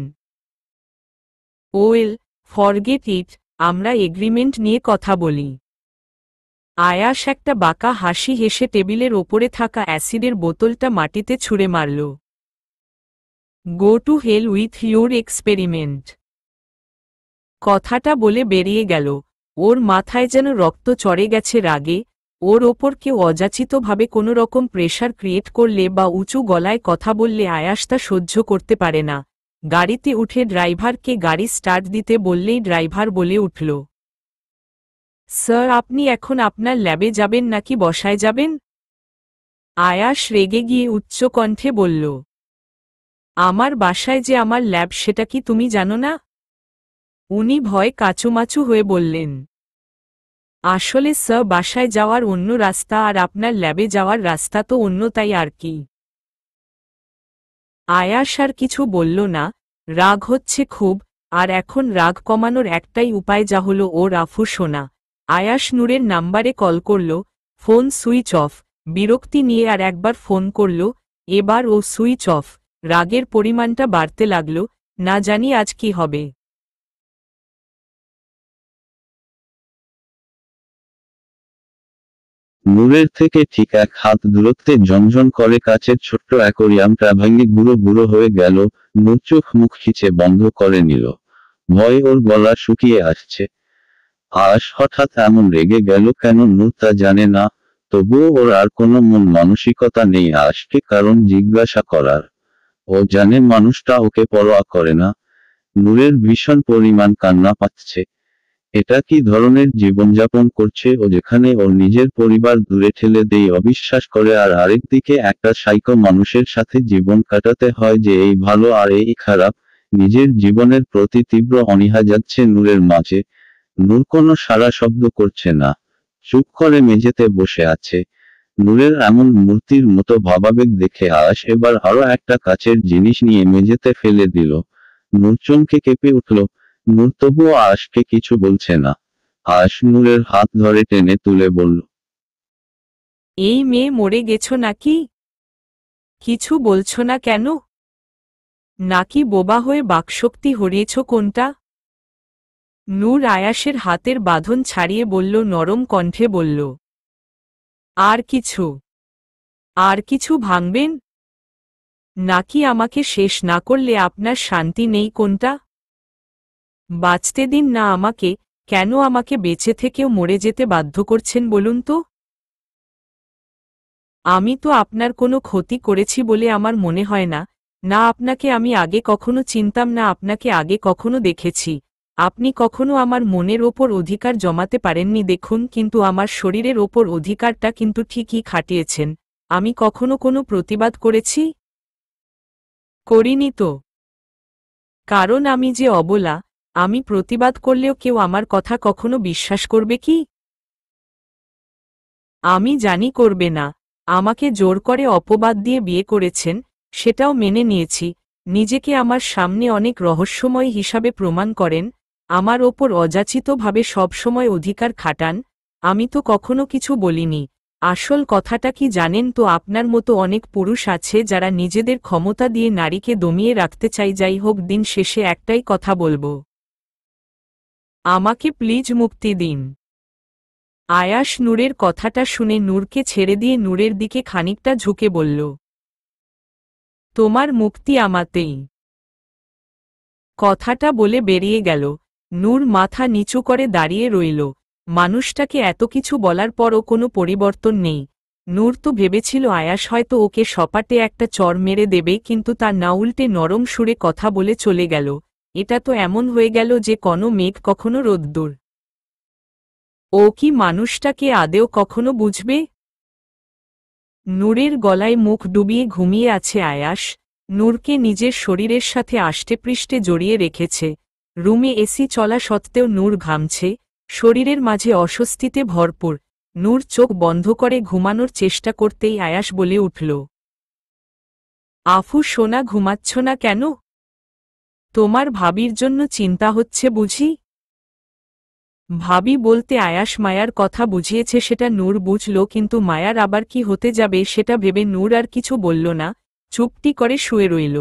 ওয়েল, ফরগেট ইট, আমরা এগ্রিমেন্ট নিয়ে কথা বলি। আয়াস একটা বাঁকা হাসি হেসে টেবিলের ওপরে থাকা অ্যাসিডের বোতলটা মাটিতে ছুঁড়ে মারল। Go to hell with your experiment. কথাটা বলে বেরিয়ে গেল। ওর মাথায় যেন রক্ত চড়ে গেছে রাগে। ওর ওপর কেউ অযাচিতভাবে কোনো রকম প্রেশার ক্রিয়েট করলে বা উঁচু গলায় কথা বললে আয়াস তা সহ্য করতে পারে না। গাড়িতে উঠে ড্রাইভারকে গাড়ি স্টার্ট দিতে বললেই ড্রাইভার বলে উঠল, স্যার আপনি এখন আপনার ল্যাবে যাবেন নাকি বসায় যাবেন? আয়াস রেগে গিয়ে উচ্চকণ্ঠে বলল, আমার বাসায় যে আমার ল্যাব সেটা কি তুমি জানো না? উনি ভয় কাচুমাচু হয়ে বললেন, আসলে স্যার বাসায় যাওয়ার অন্য রাস্তা আর আপনার ল্যাবে যাওয়ার রাস্তা তো অন্য, তাই আর কি। আয়াস আর কিছু বলল না, রাগ হচ্ছে খুব, আর এখন রাগ কমানোর একটাই উপায়, যা হলো ওর আফু শোনা। আয়াস নূরের নাম্বারে কল করল, ফোন সুইচ অফ। বিরক্তি নিয়ে আর একবার ফোন করল, এবার ও সুইচ অফ। রাগের পরিমাণটা বাড়তে লাগল, না জানি আজ কি হবে। নূরের থেকে ঠিক এক হাত দূরত্বে ঝনঝন করে কাচের ছোট্ট অ্যাকোরিয়ামটা ভেঙে গুঁড়ো গুঁড়ো হয়ে গেল। নূর চোখ মুখ খিচে বন্ধ করে নিল। ভয়ে ওর গলা শুকিয়ে আসছে। আয়াস হঠাৎ এমন রেগে গেল কেন নূর তা জানে না, তবুও ওর আর কোনো মন মানসিকতা নেই আয়াসকে কারণ জিজ্ঞাসা করার। ও জানে মানুষটা ওকে পরোয়া করে না। নূরের ভীষণ পরিমাণ কান্না পাচ্ছে। এটা কি ধরনের জীবনযাপন করছে ও, যেখানে ওর নিজের পরিবার দূরে ঠেলে দেই অবিশ্বাস করে, আর আরেকদিকে একটা সাইকো মানুষের সাথে জীবন কাটাতে হয় যে এই ভালো আর এই খারাপ। নিজের জীবনের প্রতি তীব্র অনীহা যাচ্ছে নূরের মাঝে। নূর কোনো সাড়া শব্দ করছে না, চুপ করে মেঝেতে বসে আছে। নূরের এমন মূর্তির মতো ভাবাবেগ দেখে আয়াস এবার আরো একটা কাচের জিনিস নিয়ে মেঝেতে ফেলে দিল। নূর চমকে কেঁপে উঠল। নূর তবুও আয়াসকে কিছু বলছে না। আয়াস নূরের হাত ধরে টেনে তুলে বলল, এই মেয়ে মরে গেছো নাকি? কিছু বলছো না কেন? নাকি বোবা হয়ে বাকশক্তি হারিয়েছ কোনটা? নূর আয়াসের হাতের বাঁধন ছাড়িয়ে বলল, নরম কণ্ঠে বলল, আর কিছু? আর কিছু ভাঙবেন? নাকি আমাকে শেষ না করলে আপনার শান্তি নেই কোনটা? বাঁচতে দিন না আমাকে, কেন আমাকে বেঁচে থেকেও মরে যেতে বাধ্য করছেন বলুন তো? আমি তো আপনার কোনো ক্ষতি করেছি বলে আমার মনে হয় না। না আপনাকে আমি আগে কখনো চিনতাম, না আপনাকে আগে কখনো দেখেছি। আপনি কখনো আমার মনের ওপর অধিকার জমাতে পারেননি দেখুন, কিন্তু আমার শরীরের ওপর অধিকারটা কিন্তু ঠিকই খাটিয়েছেন। আমি কখনো কোনো প্রতিবাদ করেছি? করিনি তো। কারণ আমি যে অবলা, আমি প্রতিবাদ করলেও কেউ আমার কথা কখনো বিশ্বাস করবে কি? আমি জানি করবে না। আমাকে জোর করে অপবাদ দিয়ে বিয়ে করেছেন, সেটাও মেনে নিয়েছি। নিজেকে আমার সামনে অনেক রহস্যময় হিসাবে প্রমাণ করেন, আমার ওপর অযাচিতভাবে সবসময় অধিকার খাটান। আমি তো কখনো কিছু বলিনি। আসল কথাটা কি জানেন তো, আপনার মতো অনেক পুরুষ আছে যারা নিজেদের ক্ষমতা দিয়ে নারীকে দমিয়ে রাখতে চাই। যাই হোক, দিন শেষে একটাই কথা বলবো, আমাকে প্লিজ মুক্তি দিন। আয়াস নূরের কথাটা শুনে নূরকে ছেড়ে দিয়ে নূরের দিকে খানিকটা ঝুঁকে বলল, তোমার মুক্তি আমাতেই। কথাটা বলে বেরিয়ে গেল। নূর মাথা নিচু করে দাঁড়িয়ে রইল। মানুষটাকে এত কিছু বলার পরও কোনো পরিবর্তন নেই। নূর তো ভেবেছিল আয়াস হয়তো ওকে সপাটে একটা চর মেরে দেবে, কিন্তু তা না, উল্টে নরম সুরে কথা বলে চলে গেল। এটা তো এমন হয়ে গেল যে কোনো মেঘ কখনো রোদ্দুর। ও কি মানুষটাকে আদেও কখনো বুঝবে? নূরের গলায় মুখ ডুবিয়ে ঘুমিয়ে আছে আয়াস। নূরকে নিজের শরীরের সাথে আষ্টেপৃষ্ঠে জড়িয়ে রেখেছে। রুমে এসি চলা সত্ত্বেও নূর ঘামছে, শরীরের মাঝে অস্বস্তিতে ভরপুর। নূর চোখ বন্ধ করে ঘুমানোর চেষ্টা করতেই আয়াস বলে উঠল, আফু সোনা, ঘুমাচ্ছ না কেন? তোমার ভাবির জন্য চিন্তা হচ্ছে বুঝি? ভাবি বলতে আয়াস মায়ার কথা বুঝিয়েছে, সেটা নূর বুঝল, কিন্তু মায়ার আবার কি হতে যাবে সেটা ভেবে নূর আর কিছু বলল না, চুপটি করে শুয়ে রইল।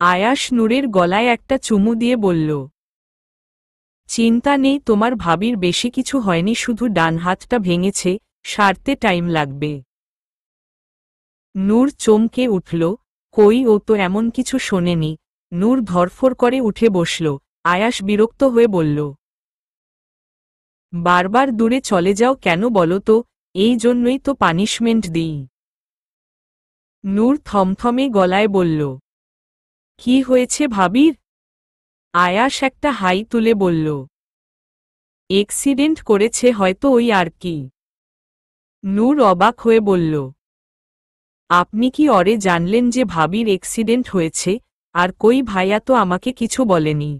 আয়াস নূরের গলায় একটা চুমু দিয়ে বলল, চিন্তা নেই, তোমার ভাবির বেশি কিছু হয়নি, শুধু ডান হাতটা ভেঙেছে, সারতে টাইম লাগবে। নূর চমকে উঠল, কই, ও তো এমন কিছু শোনেনি। নূর ধরফর করে উঠে বসল। আয়াস বিরক্ত হয়ে বলল, বারবার দূরে চলে যাও কেন বলো তো? এই জন্যই তো পানিশমেন্ট দিই। নূর থমথমে গলায় বলল, কি হয়েছে ভাবির? আয়াস একটা হাই তুলে বলল, এক্সিডেন্ট করেছে হয়তো, ওই আর কি। নূর অবাক হয়ে বলল, আপনি কি অরে জানলেন যে ভাবির এক্সিডেন্ট হয়েছে? আর কই, ভাইয়া তো আমাকে কিছু বলেনি।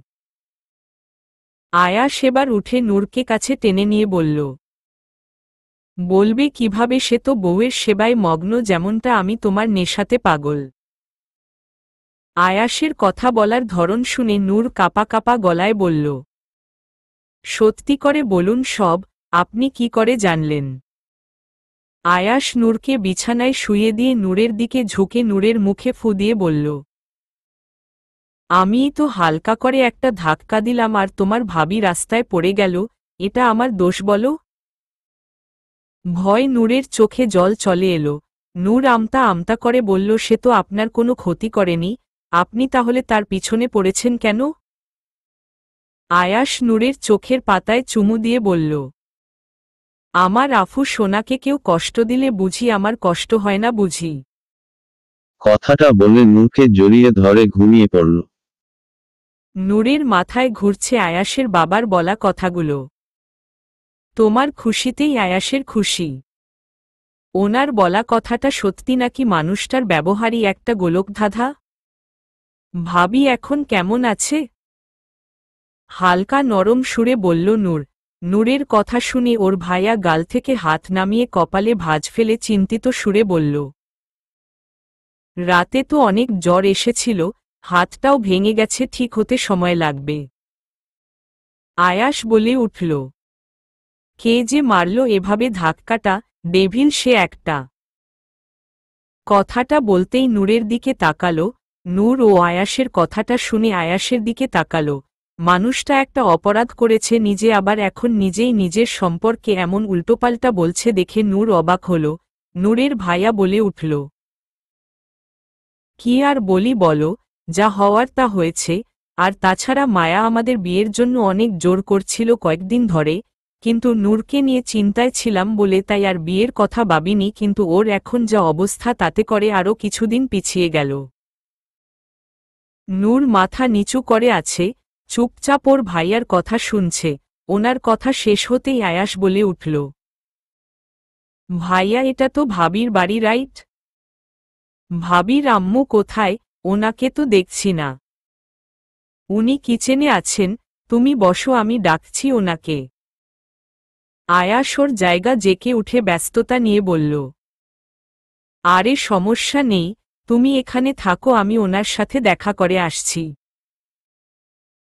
আয়াস এবার উঠে নূরকে কাছে টেনে নিয়ে বলল, বলবে কিভাবে, সে তো বউয়ের সেবায় মগ্ন, যেমনটা আমি তোমার নেশাতে পাগল। আয়াসের কথা বলার ধরন শুনে নূর কাঁপা কাঁপা গলায় বলল, সত্যি করে বলুন সব, আপনি কি করে জানলেন? আয়াস নূরকে বিছানায় শুইয়ে দিয়ে নূরের দিকে ঝুঁকে নূরের মুখে ফু দিয়ে বলল, আমিই তো হালকা করে একটা ধাক্কা দিলাম আর তোমার ভাবি রাস্তায় পড়ে গেল, এটা আমার দোষ বলো? ভয় নূরের চোখে জল চলে এলো। নূর আমতা আমতা করে বলল, সে তো আপনার কোনো ক্ষতি করেনি, আপনি তাহলে তার পিছনে পড়েছেন কেন? আয়াস নূরের চোখের পাতায় চুমু দিয়ে বলল, আমার আফু সোনাকে কেউ কষ্ট দিলে বুঝি আমার কষ্ট হয় না বুঝি? কথাটা বলে নূরকে জড়িয়ে ধরে ঘুমিয়ে পড়ল। নূরের মাথায় ঘুরছে আয়াসের বাবার বলা কথাগুলো। তোমার খুশিতেই আয়াসের খুশি। ওনার বলা কথাটা সত্যি নাকি মানুষটার ব্যবহারই একটা গোলকধাঁধা? ভাবি এখন কেমন আছে? হালকা নরম সুরে বলল নূর। নূরের কথা শুনে ওর ভাইয়া গাল থেকে হাত নামিয়ে কপালে ভাঁজ ফেলে চিন্তিত সুরে বলল, রাতে তো অনেক জ্বর এসেছিল, হাতটাও ভেঙে গেছে, ঠিক হতে সময় লাগবে। আয়াস বলে উঠল, কে যে মারল এভাবে ধাক্কাটা? ডেভিল সে একটা। কথাটা বলতেই নূরের দিকে তাকালো। নূর ও আয়াসের কথাটা শুনে আয়াসের দিকে তাকালো। মানুষটা একটা অপরাধ করেছে, নিজে আবার এখন নিজেই নিজের সম্পর্কে এমন উল্টোপাল্টা বলছে দেখে নূর অবাক হল। নূরের ভাইয়া বলে উঠল, কি আর বলি বলো, যা হওয়ার তা হয়েছে। আর তাছাড়া মায়া আমাদের বিয়ের জন্য অনেক জোর করছিল কয়েকদিন ধরে, কিন্তু নূরকে নিয়ে চিন্তায় ছিলাম বলে তাই আর বিয়ের কথা ভাবিনি, কিন্তু ওর এখন যা অবস্থা তাতে করে আরও কিছুদিন পিছিয়ে গেল। নূর মাথা নিচু করে আছে, চুপচাপ ওর ভাইয়ার কথা শুনছে। ওনার কথা শেষ হতেই আয়াস বলে উঠল, ভাইয়া এটা তো ভাবির বাড়ি রাইট? ভাবির আম্মু কোথায়? ওনাকে তো দেখছি না। উনি কিচেনে আছেন, তুমি বসো, আমি ডাকছি ওনাকে। আয়াস ওর জায়গা জেকে উঠে ব্যস্ততা নিয়ে বলল, আরে সমস্যা নেই, তুমি এখানে থাকো, আমি ওনার সাথে দেখা করে আসছি।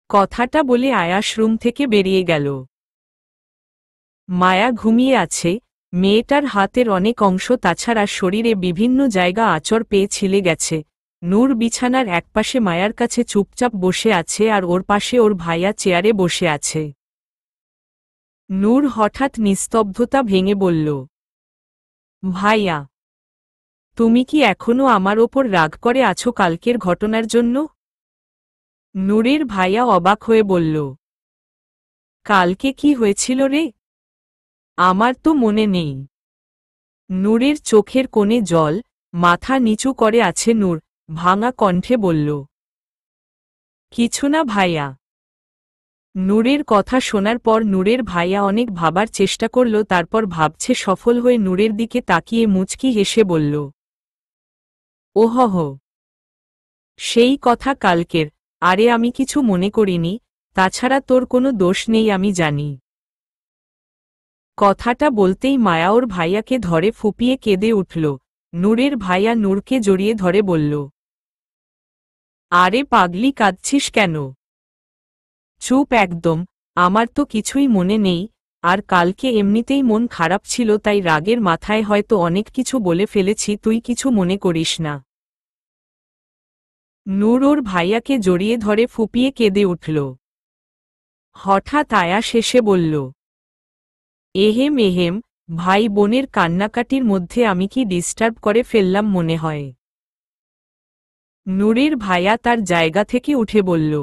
কথাটা বলে আয়াস রুম থেকে বেরিয়ে গেল। মায়া ঘুমিয়ে আছে। মেয়েটার হাতের অনেক অংশ তাছাড়া শরীরে বিভিন্ন জায়গা আঁচড় পেয়ে ছিলে গেছে। নূর বিছানার একপাশে মায়ার কাছে চুপচাপ বসে আছে আর ওর পাশে ওর ভাইয়া চেয়ারে বসে আছে। নূর হঠাৎ নিস্তব্ধতা ভেঙে বলল, ভাইয়া, তুমি কি এখনো আমার ওপর রাগ করে আছো কালকের ঘটনার জন্য? নূরের ভাইয়া অবাক হয়ে বলল, কালকে কি হয়েছিল রে? আমার তো মনে নেই। নূরের চোখের কোণে জল, মাথা নিচু করে আছে নূর, ভাঙা কণ্ঠে বলল, কিছু না ভাইয়া। নূরের কথা শোনার পর নূরের ভাইয়া অনেক ভাবার চেষ্টা করল, তারপর ভাবছে সফল হয়ে নূরের দিকে তাকিয়ে মুচকি হেসে বলল, ওহহ, সেই কথা কালকের। আরে আমি কিছু মনে করিনি, তাছাড়া তোর কোনো দোষ নেই আমি জানি। কথাটা বলতেই মায়া ওর ভাইয়াকে ধরে ফুপিয়ে কেঁদে উঠল। নূরের ভাইয়া নূরকে জড়িয়ে ধরে বলল, আরে পাগলি, কাঁদছিস কেন? চুপ একদম, আমার তো কিছুই মনে নেই। আর কালকে এমনিতেই মন খারাপ ছিল, তাই রাগের মাথায় হয়তো অনেক কিছু বলে ফেলেছি, তুই কিছু মনে করিস না। নূর ওর ভাইয়াকে জড়িয়ে ধরে ফুপিয়ে কেঁদে উঠল। হঠাৎ আয়াস এসে বলল, এহেম এহেম, ভাই বোনের কান্নাকাটির মধ্যে আমি কি ডিস্টার্ব করে ফেললাম মনে হয়? নূরের ভাইয়া তার জায়গা থেকে উঠে বলল,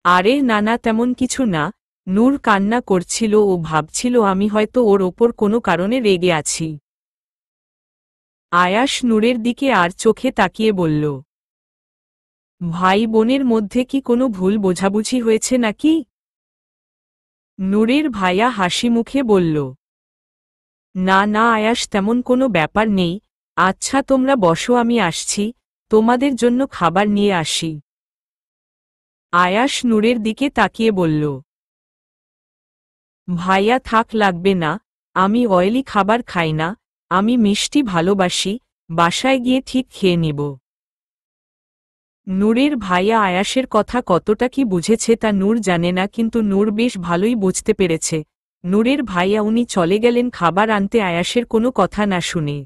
আরে না না, তেমন কিছু না। নূর কান্না করছিল, ও ভাবছিল আমি হয়তো ওর ওপর কোনো কারণে রেগে আছি। আয়াস নূরের দিকে আর চোখে তাকিয়ে বলল, ভাই বোনের মধ্যে কি কোনো ভুল বোঝাবুঝি হয়েছে নাকি? নূরের ভাইয়া হাসি মুখে বলল, না না আয়াস, তেমন কোনো ব্যাপার নেই। আচ্ছা তোমরা বসো, আমি আসছি, তোমাদের জন্য খাবার নিয়ে আসি। আয়াস নূরের দিকে তাকিয়ে বলল, ভাইয়া থাক, লাগবে না, আমি অয়েলি খাবার খাই না, আমি মিষ্টি ভালোবাসি, বাসায় গিয়ে ঠিক খেয়ে নিব। নূরের ভাইয়া আয়াসের কথা কতটা কি বুঝেছে তা নূর জানে না, কিন্তু নূর বেশ ভালোই বুঝতে পেরেছে। নূরের ভাইয়া উনি চলে গেলেন খাবার আনতে আয়াসের কোনো কথা না শুনে।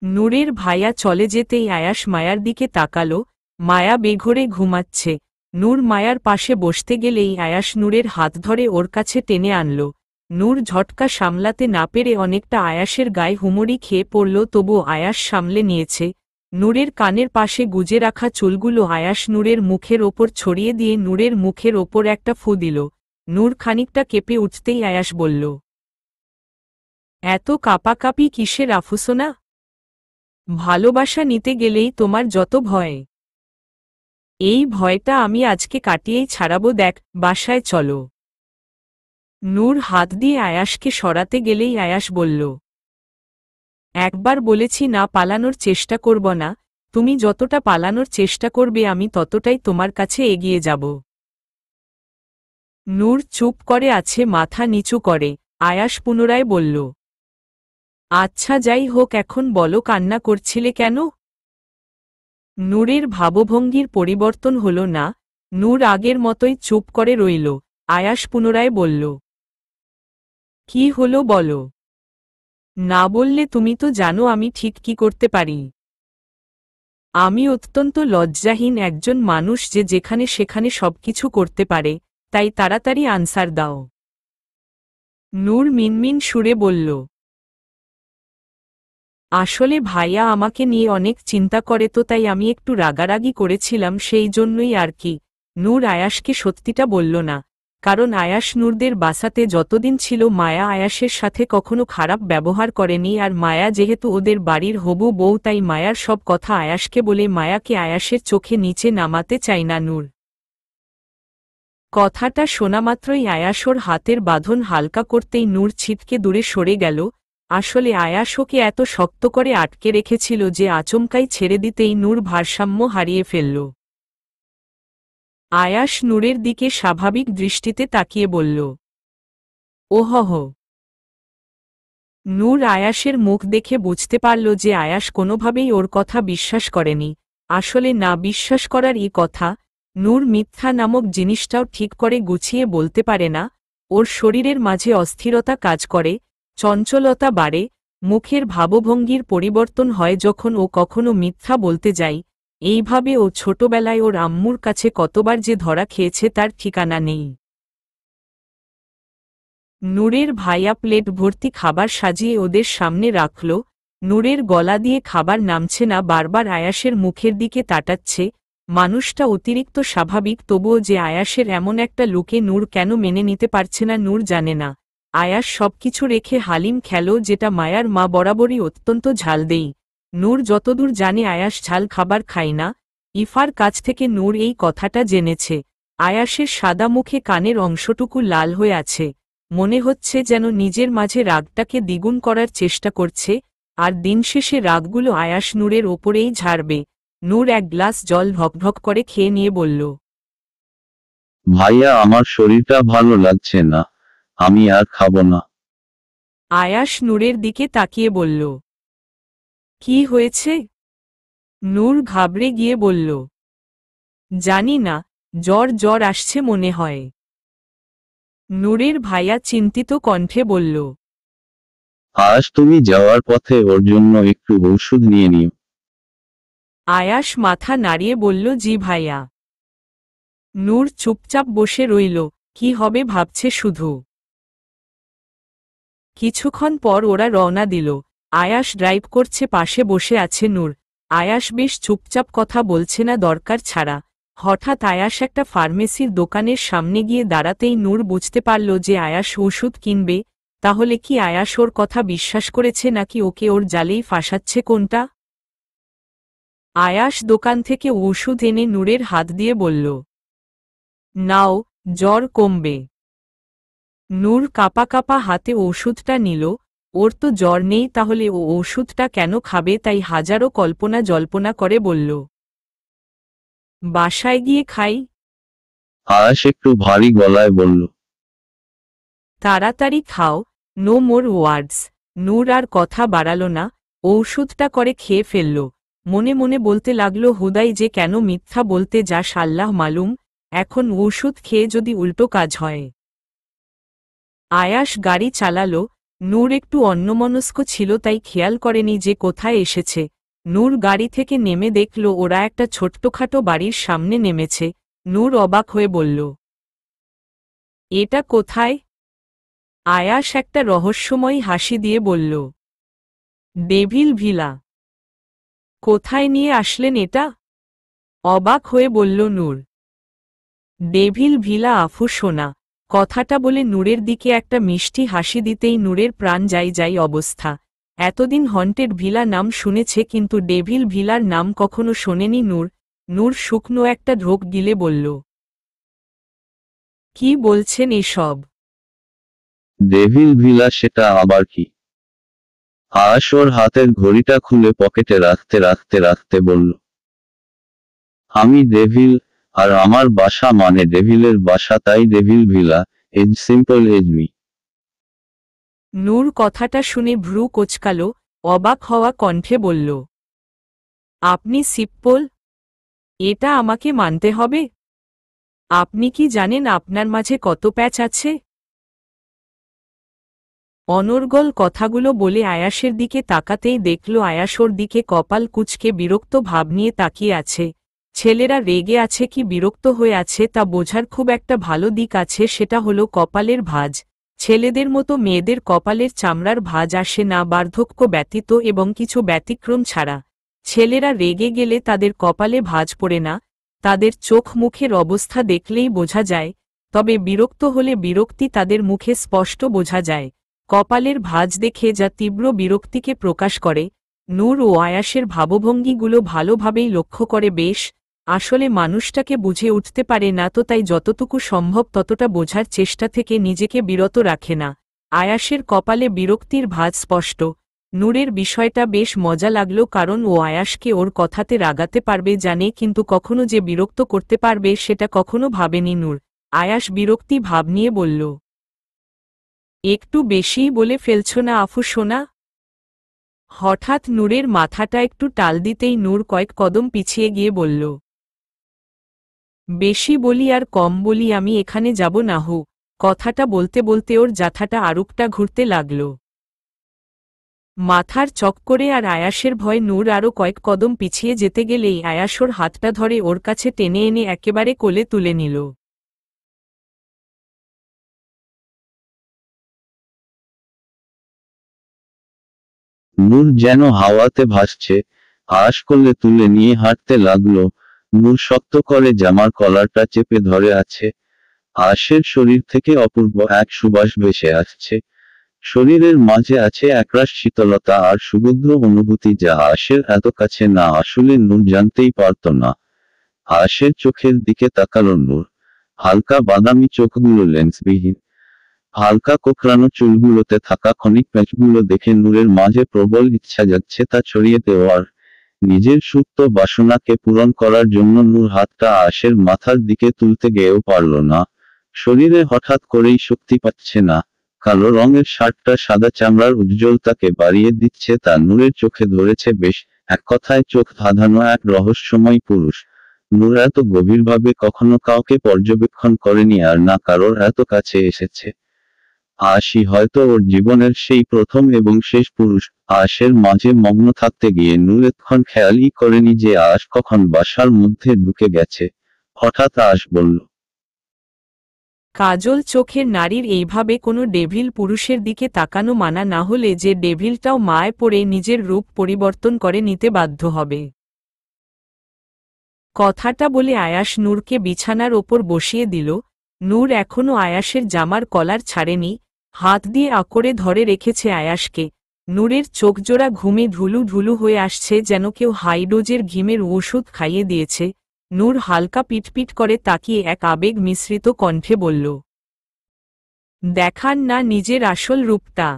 নূরের ভাইয়া চলে যেতেই আয়াস মায়ার দিকে তাকালো। মায়া বেঘোরে ঘুমাচ্ছে। নূর মায়ার পাশে বসতে গেলেই আয়াস নূরের হাত ধরে ওর কাছে টেনে আনল। নূর ঝটকা সামলাতে না পেরে অনেকটা আয়াসের গায়ে হুমড়ি খেয়ে পড়ল, তবু আয়াস সামলে নিয়েছে। নূরের কানের পাশে গুজে রাখা চুলগুলো আয়াস নূরের মুখের ওপর ছড়িয়ে দিয়ে নূরের মুখের ওপর একটা ফু দিল। নূর খানিকটা কেঁপে উঠতেই আয়াস বলল, এত কাঁপাকাঁপি কিসের আফুসোনা? ভালোবাসা নিতে গেলেই তোমার যত ভয়। এই ভয়টা আমি আজকে কাটিয়েই ছাড়াবো, দেখ, বাসায় চলো। নূর হাত দিয়ে আয়াসকে সরাতে গেলেই আয়াস বলল, একবার বলেছি না পালানোর চেষ্টা করব না, তুমি যতটা পালানোর চেষ্টা করবে আমি ততটাই তোমার কাছে এগিয়ে যাব। নূর চুপ করে আছে, মাথা নিচু করে। আয়াস পুনরায় বলল, আচ্ছা যাই হোক, এখন বলো কান্না করছিলে কেন? নূরের ভাবভঙ্গির পরিবর্তন হল না। নূর আগের মতোই চুপ করে রইল। আয়াস পুনরায় বলল, কি হলো বলো। না বললে তুমি তো জানো আমি ঠিক কি করতে পারি। আমি অত্যন্ত লজ্জাহীন একজন মানুষ যে যেখানে সেখানে সবকিছু করতে পারে, তাই তাড়াতাড়ি আনসার দাও। নূর মিনমিন সুরে বলল, আসলে ভাইয়া আমাকে নিয়ে অনেক চিন্তা করে, তো তাই আমি একটু রাগারাগি করেছিলাম, সেই জন্যই আর কি। নূর আয়াসকে সত্যিটা বলল না, কারণ আয়াস নূরদের বাসাতে যতদিন ছিল মায়া আয়াসের সাথে কখনো খারাপ ব্যবহার করেনি, আর মায়া যেহেতু ওদের বাড়ির হবু বউ, তাই মায়ার সব কথা আয়াসকে বলে মায়াকে আয়াসের চোখে নিচে নামাতে চায় না নূর। কথাটা শোনামাত্রই আয়াস ওর হাতের বাঁধন হালকা করতেই নূর ছিটকে দূরে সরে গেল। আসলে আয়াস ওকে এত শক্ত করে আটকে রেখেছিল যে আচমকাই ছেড়ে দিতেই নূর ভারসাম্য হারিয়ে ফেলল। আয়াস নূরের দিকে স্বাভাবিক দৃষ্টিতে তাকিয়ে বলল, ওহহ। নূর আয়াসের মুখ দেখে বুঝতে পারল যে আয়াস কোনোভাবেই ওর কথা বিশ্বাস করেনি। আসলে না বিশ্বাস করার ই কথা। নূর মিথ্যা নামক জিনিসটাও ঠিক করে গুছিয়ে বলতে পারে না। ওর শরীরের মাঝে অস্থিরতা কাজ করে, চঞ্চলতা বাড়ে, মুখের ভাবভঙ্গির পরিবর্তন হয় যখন ও কখনো মিথ্যা বলতে যায়। এইভাবে ও ছোটবেলায় ওর আম্মুর কাছে কতবার যে ধরা খেয়েছে তার ঠিকানা নেই। নূরের ভাইয়া প্লেট ভর্তি খাবার সাজিয়ে ওদের সামনে রাখল। নূরের গলা দিয়ে খাবার নামছে না, বারবার আয়াসের মুখের দিকে তাটাচ্ছে। মানুষটা অতিরিক্ত স্বাভাবিক, তবুও যে আয়াসের এমন একটা লুকে নূর কেন মেনে নিতে পারছে না নূর জানে না। আয়াস সবকিছু রেখে হালিম খেলো, যেটা মায়ার মা বরাবরই অত্যন্ত ঝাল দেই। নূর যতদূর জানে আয়াস ঝাল খাবার খায় না। ইফার কাছ থেকে নূর এই কথাটা জেনেছে। আয়াসের সাদা মুখে কানের অংশটুকু লাল হয়ে আছে। মনে হচ্ছে যেন নিজের মাঝে রাগটাকে দ্বিগুণ করার চেষ্টা করছে, আর দিন শেষে রাগগুলো আয়াস নূরের ওপরেই ঝাড়বে। নূর এক গ্লাস জল ভকভক করে খেয়ে নিয়ে বলল, ভাইয়া আমার শরীরটা ভালো লাগছে না, আমি আর খাবো না। আয়াস নূরের দিকে তাকিয়ে বলল, কি হয়েছে? নূর ঘাবড়ে গিয়ে বলল, জানি না, জ্বর জ্বর আসছে মনে হয়। নূরের ভাইয়া চিন্তিত কণ্ঠে বলল, আজ তুমি যাওয়ার পথে ওর জন্য একটু ঔষধ নিয়ে নিও। আয়াস মাথা নাড়িয়ে বলল, জি ভাইয়া। নূর চুপচাপ বসে রইল, কি হবে ভাবছে শুধু। কিছুক্ষণ পর ওরা রওনা দিল। আয়াস ড্রাইভ করছে, পাশে বসে আছে নূর। আয়াস বেশ চুপচাপ, কথা বলছে না দরকার ছাড়া। হঠাৎ আয়াস একটা ফার্মেসির দোকানের সামনে গিয়ে দাঁড়াতেই নূর বুঝতে পারল যে আয়াস ওষুধ কিনবে। তাহলে কি আয়াস ওর কথা বিশ্বাস করেছে নাকি ওকে ওর জালেই ফাঁসাচ্ছে, কোনটা? আয়াস দোকান থেকে ওষুধ এনে নূরের হাত দিয়ে বলল, নাও, জ্বর কমবে। নূর কাঁপা কাঁপা হাতে ওষুধটা নিল। ওর তো জ্বর নেই, তাহলে ও ওষুধটা কেন খাবে? তাই হাজারো কল্পনা জল্পনা করে বলল, বাসায় গিয়ে খাই। আয়াস একটু ভারী গলায় বলল, তাড়াতাড়ি খাও, নো মোর ওয়ার্ডস। নূর আর কথা বাড়াল না, ঔষধটা করে খেয়ে ফেলল। মনে মনে বলতে লাগলো, হুদাই যে কেন মিথ্যা বলতে যাস আল্লাহ মালুম, এখন ওষুধ খেয়ে যদি উল্টো কাজ হয়। আয়াস গাড়ি চালালো। নূর একটু অন্যমনস্ক ছিল, তাই খেয়াল করেনি যে কোথায় এসেছে। নূর গাড়ি থেকে নেমে দেখল ওরা একটা ছোট্টখাটো বাড়ির সামনে নেমেছে। নূর অবাক হয়ে বলল, এটা কোথায়? আয়াস একটা রহস্যময়ী হাসি দিয়ে বলল, ডেভিল ভিলা। কোথায় নিয়ে আসলেন এটা? অবাক হয়ে বলল নূর। ডেভিল ভিলা আফু সোনা। কথাটা বলে নূরের দিকে একটা মিষ্টি হাসি দিতেই নূরের প্রাণ যাই যাই অবস্থা। এতদিন হন্টেড ভিলা নাম শুনেছে, কিন্তু ডেভিল ভিলার নাম কখনো শোনেনি নূর। নূর শুকনো একটা ঢোক গিলে বলল, কি বলছেন এসব? ডেভিল ভিলা সেটা আবার কি? আয়াস ওর হাতের ঘড়িটা খুলে পকেটে রাখতে রাখতে রাখতে বলল, আমি ডেভিল, আর আমার বাসা মানে ডেভিলের বাসা, তাই devil villa, as simple as me. Noor কথাটা শুনে ভ্রু কোঁচকাল, অবাক হওয়া কণ্ঠে বলল, আপনি সিপ্পল? এটা আমাকে মানতে হবে? আপনি কি জানেন আপনার মাঝে কত প্যাচ আছে? অনর্গল কথাগুলো বলে আয়াসের দিকে তাকাতেই দেখল আয়াস ওর দিকে কপাল কুঁচকে বিরক্ত ভাব নিয়ে তাকিয়ে আছে। ছেলেরা রেগে আছে কি বিরক্ত হয়ে আছে তা বোঝার খুব একটা ভালো দিক আছে, সেটা হলো কপালের ভাঁজ। ছেলেদের মতো মেয়েদের কপালের চামড়ার ভাঁজ আসে না বার্ধক্য ব্যতীত এবং কিছু ব্যতিক্রম ছাড়া। ছেলেরা রেগে গেলে তাদের কপালে ভাঁজ পড়ে না, তাদের চোখ মুখের অবস্থা দেখলেই বোঝা যায়। তবে বিরক্ত হলে বিরক্তি তাদের মুখে স্পষ্ট বোঝা যায়। কপালের ভাঁজ দেখে যা তীব্র বিরক্তিকে প্রকাশ করে। নূর ও আয়াসের ভাবভঙ্গিগুলো ভালোভাবেই লক্ষ্য করে বেশ। আসলে মানুষটাকে বুঝে উঠতে পারে না তো, তাই যতটুকু সম্ভব ততটা বোঝার চেষ্টা থেকে নিজেকে বিরত রাখে না। আয়াসের কপালে বিরক্তির ভাঁজ স্পষ্ট। নূরের বিষয়টা বেশ মজা লাগল, কারণ ও আয়াসকে ওর কথাতে রাগাতে পারবে জানে, কিন্তু কখনো যে বিরক্ত করতে পারবে সেটা কখনো ভাবেনি নূর। আয়াস বিরক্তি ভাব নিয়ে বলল, একটু বেশিই বলে ফেলছ না আফু সোনা? হঠাৎ নূরের মাথাটা একটু টাল দিতেই নূর কয়েক কদম পিছিয়ে গিয়ে বলল, বেশি বলি আর কম বলি আমি এখানে যাব না হু। কথাটা বলতে বলতে ওর জাথাটা আরুকটা ঘুরতে লাগল। মাথার চক্করে আর আয়াসের ভয় নূর আরও কয়েক কদম পিছিয়ে যেতে গেলেই আয়াস ওর হাতটা ধরে ওর কাছে টেনে এনে একেবারে কোলে তুলে নিল। নূর যেন হাওয়াতে ভাসছে। আয়াস কোলে তুলে নিয়ে হাঁটতে লাগলো। নূর শক্ত করে জামার কলারটা চেপে ধরে আছে। আয়াসের শরীর থেকে অপূর্ব এক সুবাস ভেসে আসছে। শরীরের মাঝে আছে একরাশ শীতলতা আর সুগন্ধ অনুভূতি, যা আয়াসের এত কাছে না আসলে নূর জানতেই পারত না। আয়াসের চোখের দিকে তাকালো নূর। হালকা বাদামি চোখগুলো লেন্সবিহীন। হালকা কোঁকড়ানো চুলগুলোতে থাকা ক্ষণিক প্যাঁচগুলো দেখে নূরের মাঝে প্রবল ইচ্ছা যাচ্ছে তা ছড়িয়ে দেওয়ার। নিজের সুপ্ত বাসনাকে পূরণ করার জন্য নূর হাতটা আয়াসের মাথার দিকে তুলতে গিয়েও পারল না। শরীরে হঠাৎ করেই শক্তি পাচ্ছে না। কালো রঙের শার্টটা সাদা চামড়ার উজ্জ্বলতাকে বাড়িয়ে দিচ্ছে, তা নূরের চোখে ধরেছে বেশ। এক কথায় চোখ ধাঁধানো এক রহস্যময় পুরুষ। নূর এত গভীরভাবে কখনো কাউকে পর্যবেক্ষণ করেনি, আর না কারোর এত কাছে এসেছে। আশি হয়তো ওর জীবনের সেই প্রথম এবং শেষ পুরুষ। আয়াসের মাঝে মগ্ন থাকতে গিয়ে নূর এতক্ষণ খেয়ালই করেনি যে আয়াস কখন বাসার মধ্যে ঢুকে গেছে। হঠাৎ আয়াস বলল, কাজল চোখের নারীর এইভাবে কোনো ডেভিল পুরুষের দিকে তাকানো মানা না হলে যে ডেভিলটাও মায় পড়ে নিজের রূপ পরিবর্তন করে নিতে বাধ্য হবে। কথাটা বলে আয়াস নূরকে বিছানার ওপর বসিয়ে দিল। নূর এখনও আয়াসের জামার কলার ছাড়েনি, হাত দিয়ে আঁকড়ে ধরে রেখেছে আয়াসকে। নূরের চোখজোড়া ঘুমে ঢুলু ঢুলু হয়ে আসছে, যেন কেউ হাইডোজের ঘিমের ওষুধ খাইয়ে দিয়েছে। নূর হালকা পিটপিট করে তাকিয়ে এক আবেগ মিশ্রিত কণ্ঠে বলল, দেখান না নিজের আসল রূপটা।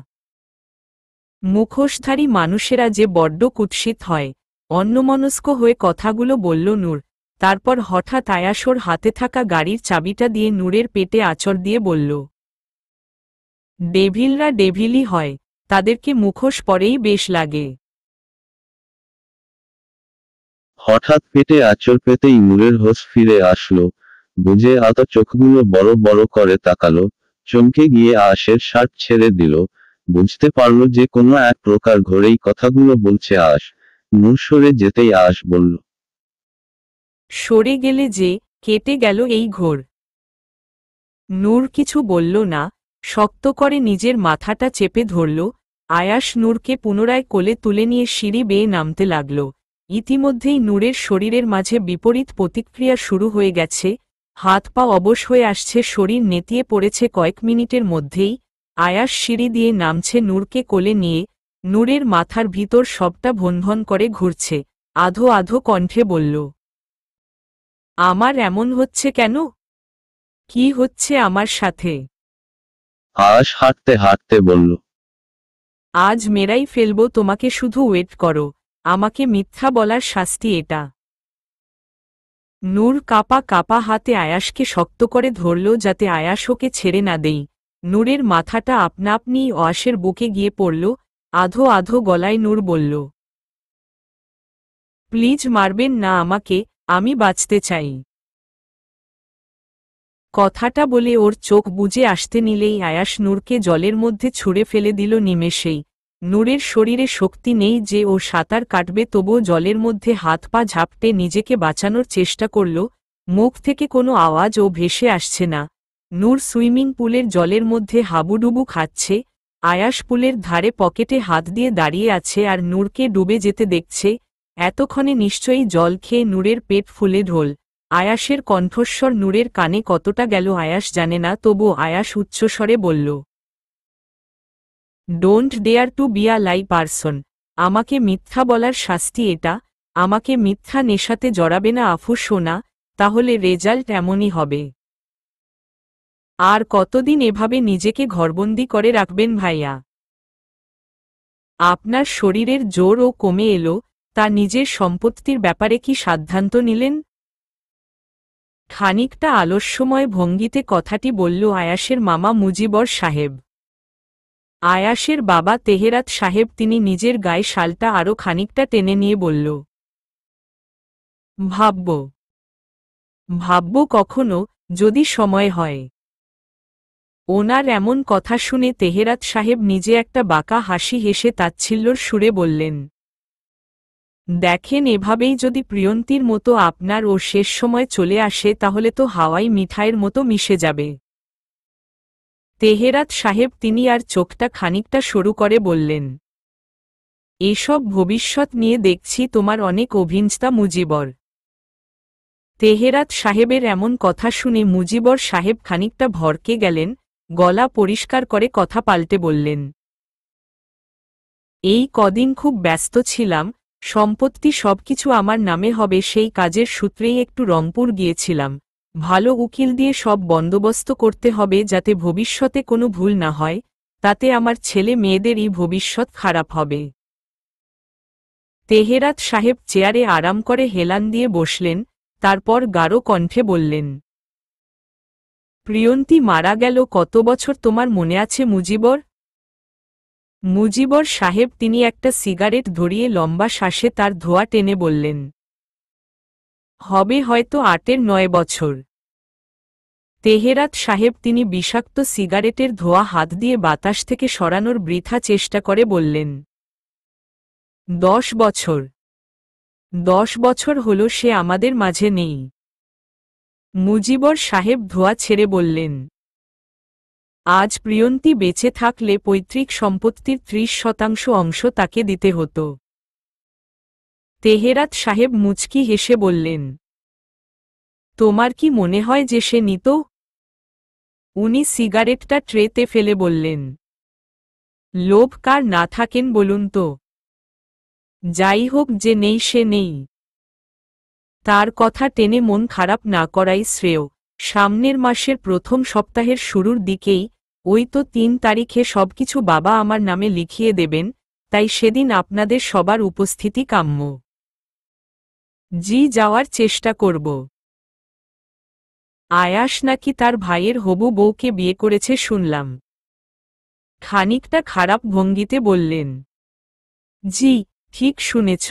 মুখোশধারী মানুষেরা যে বড্ড কুৎসিত হয়। অন্যমনস্ক হয়ে কথাগুলো বলল নূর। তারপর হঠাৎ আয়াস ওর হাতে থাকা গাড়ির চাবিটা দিয়ে নূরের পেটে আঁচড় দিয়ে বলল, ডেভিলরা ডেভিলই হয়, তাদেরকে মুখোশ পরেই বেশ লাগে। হঠাৎ পেটে আঁচড় পেতেই নূরের হোশ ফিরে আসলো। বুঝে আত চোখগুলো বড় বড় করে তাকালো, চমকে গিয়ে আয়াসের শার্ট ছেড়ে দিল। বুঝতে পারল যে কোনো এক প্রকার ঘরেই কথাগুলো বলছে আয়াস। নূর সরে যেতেই আয়াস বলল, সরে গেলে যে, কেটে গেল এই ঘোর। নূর কিছু বলল না, শক্ত করে নিজের মাথাটা চেপে ধরল। আয়াস নূরকে পুনরায় কোলে তুলে নিয়ে সিঁড়ি বেয়ে নামতে লাগল। ইতিমধ্যেই নূরের শরীরের মাঝে বিপরীত প্রতিক্রিয়া শুরু হয়ে গেছে, হাত পা অবশ হয়ে আসছে, শরীর নেতিয়ে পড়েছে কয়েক মিনিটের মধ্যেই। আয়াস সিঁড়ি দিয়ে নামছে নূরকে কোলে নিয়ে। নূরের মাথার ভিতর সবটা ভনভন করে ঘুরছে। আধো আধো কণ্ঠে বলল, আমার এমন হচ্ছে কেন? কি হচ্ছে আমার সাথে? আয়াস হাঁটতে হাঁটতে বলল, আজ মেরাই ফেলব তোমাকে, শুধু ওয়েট করো। আমাকে মিথ্যা বলার শাস্তি এটা। নূর কাপা কাপা হাতে আয়াসকে শক্ত করে ধরল যাতে আয়াস ওকে ছেড়ে না দেই। নূরের মাথাটা আপনা আপনি আয়াসের বুকে গিয়ে পড়ল। আধো আধো গলায় নূর বলল, প্লিজ মারবেন না আমাকে, আমি বাঁচতে চাই। কথাটা বলে ওর চোখ বুজে আসতে নিলেই আয়াস নূরকে জলের মধ্যে ছুঁড়ে ফেলে দিল নিমেষেই। নূরের শরীরে শক্তি নেই যে ও সাঁতার কাটবে, তবুও জলের মধ্যে হাত পা ঝাপটে নিজেকে বাঁচানোর চেষ্টা করল। মুখ থেকে কোনো আওয়াজ ও ভেসে আসছে না। নূর সুইমিং পুলের জলের মধ্যে হাবুডুবু খাচ্ছে। আয়াস পুলের ধারে পকেটে হাত দিয়ে দাঁড়িয়ে আছে আর নূরকে ডুবে যেতে দেখছে। এতক্ষণে নিশ্চয়ই জল খেয়ে নূরের পেট ফুলে ঢোল। আয়াসের কণ্ঠস্বর নূরের কানে কতটা গেল আয়াস জানে না, তবু আয়াস উচ্চস্বরে বলল, don't dare to be a lie person. আমাকে মিথ্যা বলার শাস্তি এটা। আমাকে মিথ্যা নেশাতে জড়াবে না আফু সোনা, তাহলে রেজাল্ট এমনই হবে। আর কতদিন এভাবে নিজেকে ঘরবন্দি করে রাখবেন ভাইয়া? আপনার শরীরের জোরও কমে এলো, তা নিজের সম্পত্তির ব্যাপারে কি সিদ্ধান্ত নিলেন? খানিকটা আলস্যময় ভঙ্গিতে কথাটি বলল আয়াসের মামা মুজিবর সাহেব। আয়াসের বাবা তেহেরাত সাহেব। তিনি নিজের গায়ে শালটা আরও খানিকটা টেনে নিয়ে বলল, ভাবব ভাবব কখনো, যদি সময় হয়। ওনার এমন কথা শুনে তেহেরাত সাহেব নিজে একটা বাঁকা হাসি হেসে তাচ্ছিল্যর সুরে বললেন, দেখেন, এভাবেই যদি প্রিয়ন্তীর মতো আপনার ও শেষ সময় চলে আসে তাহলে তো হাওয়াই মিঠাইয়ের মতো মিশে যাবে। তেহেরাত সাহেব তিনি আর চোখটা খানিকটা সরু করে বললেন, এসব ভবিষ্যৎ নিয়ে দেখছি তোমার অনেক অভিঞ্চতা মুজিবর। তেহেরাত সাহেবের এমন কথা শুনে মুজিবর সাহেব খানিকটা ভরকে গেলেন, গলা পরিষ্কার করে কথা পাল্টে বললেন, এই কদিন খুব ব্যস্ত ছিলাম, সম্পত্তি সবকিছু আমার নামে হবে সেই কাজের সূত্রেই একটু রংপুর গিয়েছিলাম। ভালো উকিল দিয়ে সব বন্দোবস্ত করতে হবে যাতে ভবিষ্যতে কোনো ভুল না হয়, তাতে আমার ছেলে মেয়েদেরই ভবিষ্যৎ খারাপ হবে। তেহেরাত সাহেব চেয়ারে আরাম করে হেলান দিয়ে বসলেন, তারপর গাঢ় কণ্ঠে বললেন, প্রিয়ন্তী মারা গেল কত বছর তোমার মনে আছে মুজিবর? মুজিবর সাহেব তিনি একটা সিগারেট ধরিয়ে লম্বা শ্বাসে তার ধোঁয়া টেনে বললেন, হবে হয়তো 8-9 বছর। তেহেরাত সাহেব তিনি বিষাক্ত সিগারেটের ধোঁয়া হাত দিয়ে বাতাস থেকে সরানোর বৃথা চেষ্টা করে বললেন, 10 বছর। 10 বছর হল সে আমাদের মাঝে নেই। মুজিবর সাহেব ধোঁয়া ছেড়ে বললেন, আজ প্রিয়ন্তী বেঁচে থাকলে পৈতৃক সম্পত্তির 30% অংশ তাকে দিতে হতো। তেহেরাত সাহেব মুচকি হেসে বললেন, তোমার কি মনে হয় যে সে নিত? উনি সিগারেটটা ট্রেতে ফেলে বললেন, লোভ কার না থাকেন বলুন তো? যাই হোক, যে নেই সে নেই। তার কথা টেনে মন খারাপ না করাই শ্রেয়। সামনের মাসের প্রথম সপ্তাহের শুরুর দিকেই, ওই তো 3 তারিখে সবকিছু বাবা আমার নামে লিখিয়ে দেবেন, তাই সেদিন আপনাদের সবার উপস্থিতি কাম্য। জি, যাওয়ার চেষ্টা করব। আয়াস নাকি তার ভাইয়ের হবু বউকে বিয়ে করেছে শুনলাম। খানিকটা খারাপ ভঙ্গিতে বললেন, জি, ঠিক শুনেছ।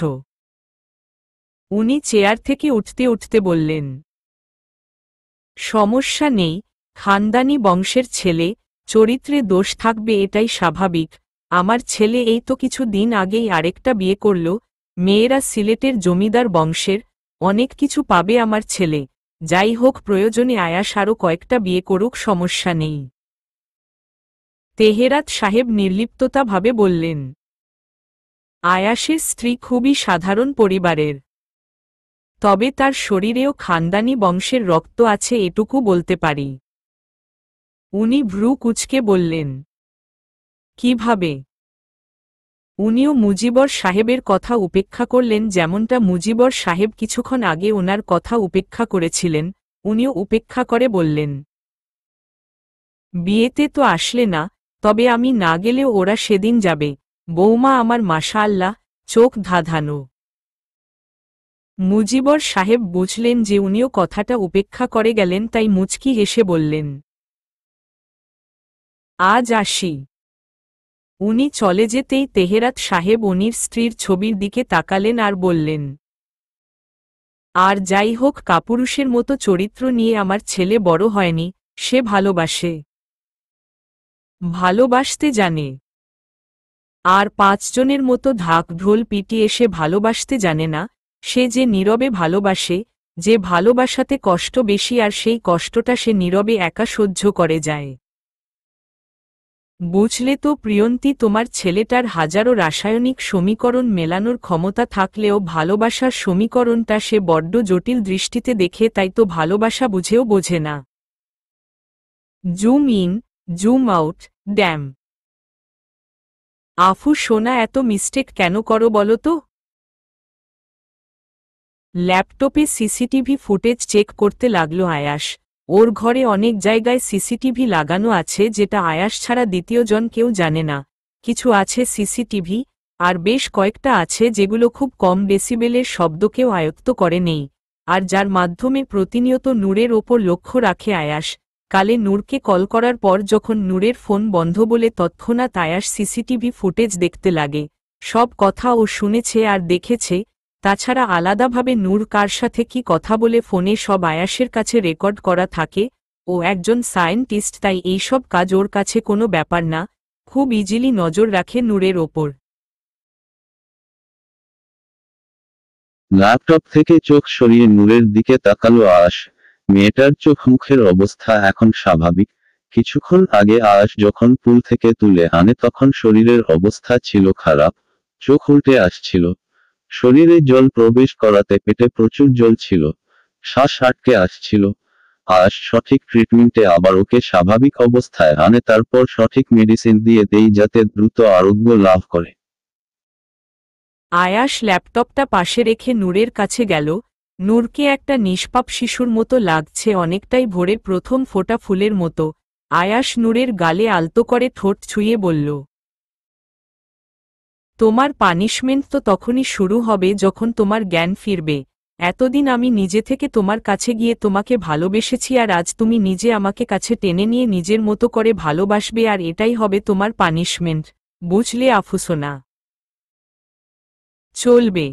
উনি চেয়ার থেকে উঠতে উঠতে বললেন, সমস্যা নেই, খানদানি বংশের ছেলে, চরিত্রে দোষ থাকবে এটাই স্বাভাবিক। আমার ছেলে এই তো কিছু দিন আগেই আরেকটা বিয়ে করল, মেয়েরা সিলেটের জমিদার বংশের, অনেক কিছু পাবে আমার ছেলে। যাই হোক, প্রয়োজনে আয়াস আরও কয়েকটা বিয়ে করুক, সমস্যা নেই। তেহেরাত সাহেব নির্লিপ্ততাভাবে বললেন, আয়াসের স্ত্রী খুবই সাধারণ পরিবারের, তবে তার শরীরেও খানদানি বংশের রক্ত আছে এটুকু বলতে পারি। উনি ভ্রু কুঁচকে বললেন, কিভাবে? উনিও মুজিবর সাহেবের কথা উপেক্ষা করলেন, যেমনটা মুজিবর সাহেব কিছুক্ষণ আগে ওনার কথা উপেক্ষা করেছিলেন। উনিও উপেক্ষা করে বললেন, বিয়েতে তো আসলে না, তবে আমি না গেলেও ওরা সেদিন যাবে। বৌমা আমার মাশাআল্লাহ, চোখ ধাঁধানো। মুজিবর সাহেব বুঝলেন যে উনিও কথাটা উপেক্ষা করে গেলেন, তাই মুচকি হেসে বললেন, আজ আসি। উনি চলে যেতেই তেহেরাত সাহেব উনির স্ত্রীর ছবির দিকে তাকালেন আর বললেন, আর যাই হোক, কাপুরুষের মতো চরিত্র নিয়ে আমার ছেলে বড় হয়নি, সে ভালোবাসে, ভালোবাসতে জানে। আর 5 জনের মতো ঢাক ঢোল পিটিয়ে সে ভালোবাসতে জানে না, সে যে নীরবে ভালোবাসে, যে ভালোবাসাতে কষ্ট বেশি আর সেই কষ্টটা সে নীরবে একা সহ্য করে যায়। বুঝলে তো প্রিয়ন্তী, তোমার ছেলেটার হাজারো রাসায়নিক সমীকরণ মেলানোর ক্ষমতা থাকলেও ভালোবাসার সমীকরণটা সে বড্ড জটিল দৃষ্টিতে দেখে, তাই তো ভালোবাসা বুঝেও বোঝে না। Zoom in, zoom out, damn. Afu সোনা, এত মিস্টেক কেন করো বলো তো? ল্যাপটপে সিসিটিভি ফুটেজ চেক করতে লাগলো আয়াস। ওর ঘরে অনেক জায়গায় সিসিটিভি লাগানো আছে, যেটা আয়াস ছাড়া দ্বিতীয়জন কেউ জানে না। কিছু আছে সিসিটিভি, আর বেশ কয়েকটা আছে যেগুলো খুব কম ডেসিবেলের শব্দকেও আয়ত্ত করে নেই, আর যার মাধ্যমে প্রতিনিয়ত নূরের ওপর লক্ষ্য রাখে আয়াস। কালে নূরকে কল করার পর যখন নূরের ফোন বন্ধ বলে তৎক্ষণাৎ আয়াস সিসিটিভি ফুটেজ দেখতে লাগে। সব কথা ও শুনেছে আর দেখেছে, তাছাড়া আলাদাভাবে নূর কার সাথে কি কথা বলে ফোনে সব আয়াসের কাছে রেকর্ড করা থাকে। ও একজন সায়েন্টিস্ট, তাই এইসব কাজ ওর কাছে কোনো ব্যাপার না, খুব ইজিলি নজর রাখে নূরের ওপর। ল্যাপটপ থেকে চোখ সরিয়ে নূরের দিকে তাকালো আয়াস। মেয়েটার চোখ মুখের অবস্থা এখন স্বাভাবিক। কিছুক্ষণ আগে আয়াস যখন পুল থেকে তুলে আনে তখন শরীরের অবস্থা ছিল খারাপ, চোখ উল্টে আসছিল, শরীরে জল প্রবেশ করাতে পেটে প্রচুর জল ছিল, শ্বাস আটকে আসছিল। আয়াস সঠিক ট্রিটমেন্টে আবার ওকে স্বাভাবিক অবস্থায় আনে, তারপর সঠিক মেডিসিন দিয়ে দেই যাতে দ্রুত আরোগ্য লাভ করে। আয়াস ল্যাপটপটা পাশে রেখে নূরের কাছে গেল। নূরকে একটা নিষ্পাপ শিশুর মতো লাগছে, অনেকটাই ভোরের প্রথম ফোঁটা ফুলের মতো। আয়াস নূরের গালে আলতো করে ঠোঁট ছুঁয়ে বলল, তোমার পানিশমেন্ট তো তখনই শুরু হবে যখন তোমার জ্ঞান ফিরবে। এতদিন আমি নিজে থেকে তোমার কাছে গিয়ে তোমাকে ভালোবেসেছি, আর আজ তুমি নিজে আমাকে কাছে টেনে নিয়ে নিজের মতো করে ভালোবাসবে, আর এটাই হবে তোমার পানিশমেন্ট। বুঝলে আফু সোনা? চলবে।